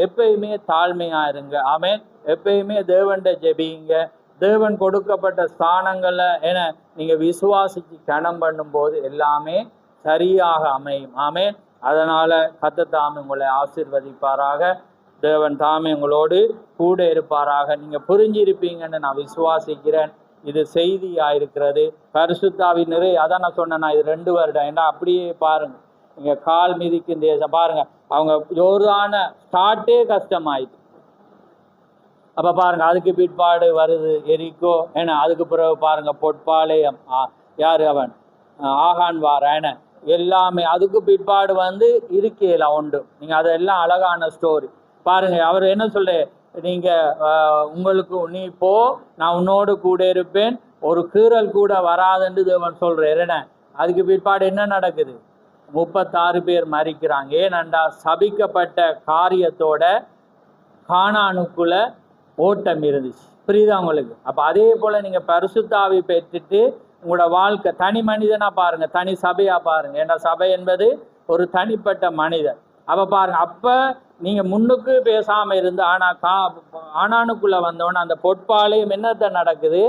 எப்பயுமே தாழ்மையா இருங்க. ஆமென். எப்பயுமே தேவன்ட ஜெபிங்க. தேவன் கொடுக்கப்பட்ட ஸ்தானங்களை என நீங்க விசுவாசிச்சு கணம் பண்ணும்போது எல்லாமே சரியாக அமையும். ஆமென். அதனால கர்த்தர் தாமே உங்களை ஆசீர்வதிப்பாராக. தேவன் தாமே உங்களோடு கூட இருப்பாராக. நீங்க புரிஞ்சிருப்பீங்கன்னு நான் விசுவாசிக்கிறேன். இது செய்தியா இருக்கிறது. பரிசுத்த ஆவி நிறைய, அதான் நான் சொன்னேன், இது 2 வருடம். ஏன்னா அப்படியே பாருங்க, நீங்க கால் மிதிக்கும் தேசம் பாருங்க. அவங்க யோர்தான ஸ்டார்ட்டே கஷ்டமாயிட்டு. அப்ப பாருங்க, அதுக்கு பிற்பாடு வருது எரிக்கோ. ஏன்னா அதுக்கு பிறகு பாருங்க பொற்பாளையம், யாரு அவன் ஆகான் வாரான எல்லாமே. அதுக்கு பிற்பாடு இருக்கையில உண்டு. நீங்க அதெல்லாம் அழகான ஸ்டோரி பாருங்க. அவர் என்ன சொல்ற, நீங்க உங்களுக்கு நீ போ, நான் உன்னோடு கூட இருப்பேன், ஒரு கீறல் கூட வராதுன்னு தேவன் சொல்றார். என்ன அதுக்கு பிற்பாடு என்ன நடக்குது? 36 பேர் மரிக்கிறாங்க. ஏனண்டா சபிக்கப்பட்ட காரியத்தோட கானானுக்குள்ள ஓட்டம் இருந்துச்சு. புரியுதா உங்களுக்கு? அப்ப அதே போல நீங்க பரிசுத்த ஆவி பெற்றுட்டு உங்களோட வாழ்க்கை தனி மனிதனா பாருங்க, தனி சபையா பாருங்க. ஏன்னா சபை என்பது ஒரு தனிப்பட்ட மனிதன். அப்ப பாருங்க, அப்ப நீங்க முன்னுக்கு பேசாம இருந்து ஆனானுக்குள்ள வந்தவன அந்த பொற்பாளையம் என்னத்தை நடக்குது?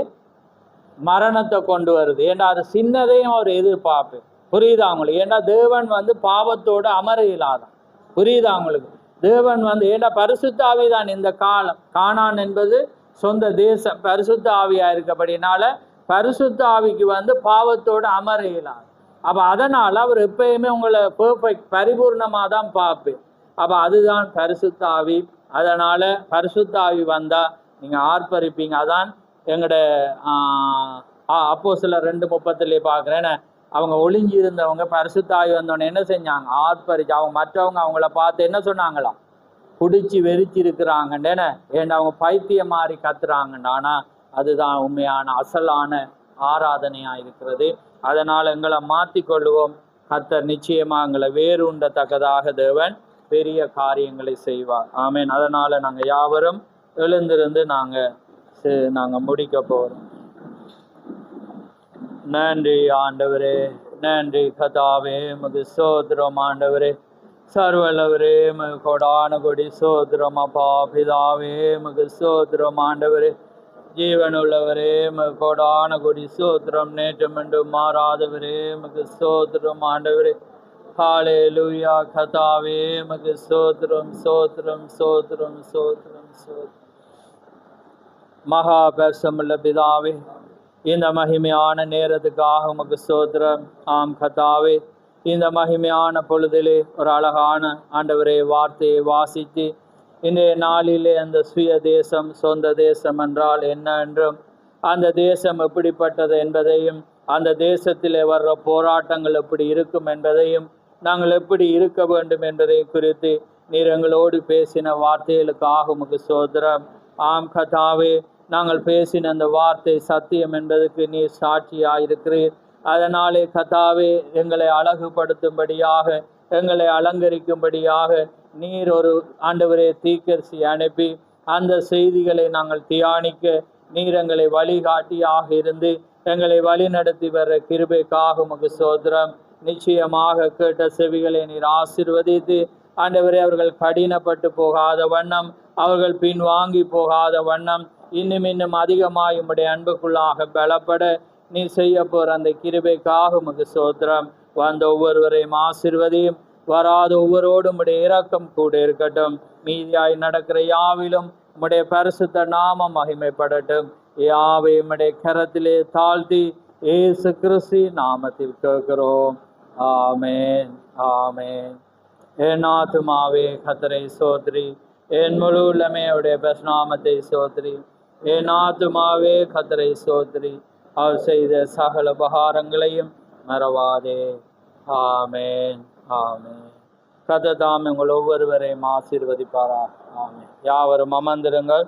மரணத்தை கொண்டு வருது. ஏன்னா அது சின்னதையும் அவர் எதிர்பார்ப்பு. புரியுதா உங்களுக்கு? ஏன்னா தேவன் பாவத்தோட அமர இல்லாதான். புரியுதா உங்களுக்கு? தேவன் ஏன்னா பரிசுத்த ஆவிதான் இந்த காலம். கானான் என்பது சொந்த தேசம், பரிசுத்த ஆவியா இருக்கப்படினால பரிசுத்த ஆவிக்கு பாவத்தோட அமர இயலாது. அப்ப அதனால அவர் எப்பயுமே உங்களை பெர்ஃபெக்ட் பரிபூர்ணமாக தான் பார்ப்பேன். அப்ப அதுதான் பரிசுத்த ஆவி. அதனால பரிசுத்த ஆவி வந்தா நீங்க ஆர்ப்பரிப்பீங்க. அதான் எங்களோட அப்போஸ்தலர் 2:30 பார்க்குறேன். அவங்க ஒளிஞ்சி இருந்தவங்க பரிசுத்த ஆவி வந்தோடனே என்ன செஞ்சாங்க? ஆர்ப்பரிச்சு. அவங்க மற்றவங்க அவங்கள பார்த்து என்ன சொன்னாங்களாம்? குடிச்சு வெறிச்சு இருக்கிறாங்கன்னு. ஏன்னா அவங்க பைத்தியம் மாறி கத்துறாங்கன்னு. ஆனா அதுதான் உண்மையான அசலான ஆராதனையா இருக்கிறது. அதனால் எங்களை மாற்றி கொள்வோம். கர்த்தர் நிச்சயமா எங்களை வேறுண்டத்தக்கதாக தேவன் பெரிய காரியங்களை செய்வார். ஆமென். அதனால நாங்க யாவரும் எழுந்திருந்து நாங்க முடிக்க போறோம். நன்றி ஆண்டவரே, நன்றி கதாவே, உமக்கு ஸ்தோத்திரம் ஆண்டவரே, சர்வல்லவரே, உமக்கு கொடான கொடி ஸ்தோத்திரம் அப்பா பிதாவே, உமக்கு ஸ்தோத்திரம் ஆண்டவரே, ஜீவனுள்ளவரே, உமக்கு கொடான கொடி ஸ்தோத்திரம், நேற்று மீண்டும் மாறாதவரே, உமக்கு ஸ்தோத்திரம் ஆண்டவரே, ஹல்லேலூயா கதாவே, உமக்கு ஸ்தோத்திரம் ஸ்தோத்திரம் ஸ்தோத்திரம் ஸ்தோத்திரம் ஸ்தோத்திரம். மகா பரிசுத்தமுள்ள பிதாவே, இந்த மகிமையான நேரத்துக்காக உமக்கு ஸ்தோத்திரம். ஆம் கர்த்தாவே, இந்த மகிமையான பொழுதிலே ஒரு அழகான ஆண்டவரே வார்த்தையை வாசித்து இன்றைய நாளிலே அந்த சுய தேசம் சொந்த தேசம் என்றால் என்ன என்றும் அந்த தேசம் எப்படிப்பட்டது என்பதையும் அந்த தேசத்திலே வர்ற போராட்டங்கள் எப்படி இருக்கும் என்பதையும் நாங்கள் எப்படி இருக்க வேண்டும் என்பதை குறித்து நீர் எங்களோடு பேசின வார்த்தைகளுக்காக உமக்கு ஸ்தோத்திரம். ஆம் கர்த்தாவே, நாங்கள் பேசின அந்த வார்த்தை சத்தியம் என்பதற்கு நீர் சாட்சியாயிருக்கிறீர். அதனாலே கர்த்தாவே, எங்களை அழகுபடுத்தும்படியாக எங்களை அலங்கரிக்கும்படியாக நீர் ஒரு ஆண்டவரே தீர்க்கதரிசி அனுப்பி அந்த செய்திகளை நாங்கள் தியானிக்க நீர் எங்களை வழிகாட்டியாக இருந்து எங்களை வழி நடத்தி வர்ற கிருபைக்காக உமக்கு ஸ்தோத்திரம். நிச்சயமாக கேட்ட செவிகளை நீர் ஆசீர்வதித்து ஆண்டவரே அவர்கள் கடினப்பட்டு போகாத வண்ணம், அவர்கள் பின்வாங்கி போகாத வண்ணம், இன்னும் அதிகமாய் உம்முடைய அன்புக்குள்ளாக பலப்பட நீ செய்ய போற அந்த கிருபைக்காக உமக்கு ஸ்தோத்திரம். வந்த ஒவ்வொருவரையும் ஆசீர்வதியும், வராத ஒவ்வொருவரோடும் உம்முடைய இரக்கம் கூட இருக்கட்டும். மீதியாய் நடக்கிற யாவிலும் உம்முடைய பரிசுத்த நாமம் மகிமைப்படட்டும். யாவை உம்முடைய கரத்திலே தாழ்த்தி இயேசு கிறிஸ்து நாமத்தில் கேட்கிறோம். ஆமென் ஆமென். என் ஆத்துமாவே கர்த்தரை ஸ்தோத்திரி, என் முழு உள்ளமே அவருடைய பரிசுநாமத்தை ஸ்தோத்திரி. என் ஆத்துமாவே கர்த்தரை ஸ்தோத்திரி, அவர் செய்த சகல உபகாரங்களையும் மறவாதே. ஆமென் ஆமென். கர்த்தர் தாமே உங்கள் ஒவ்வொருவரையும் ஆசீர்வதிப்பாரா. ஆமென். யாவரும் அமர்ந்திருங்கள்.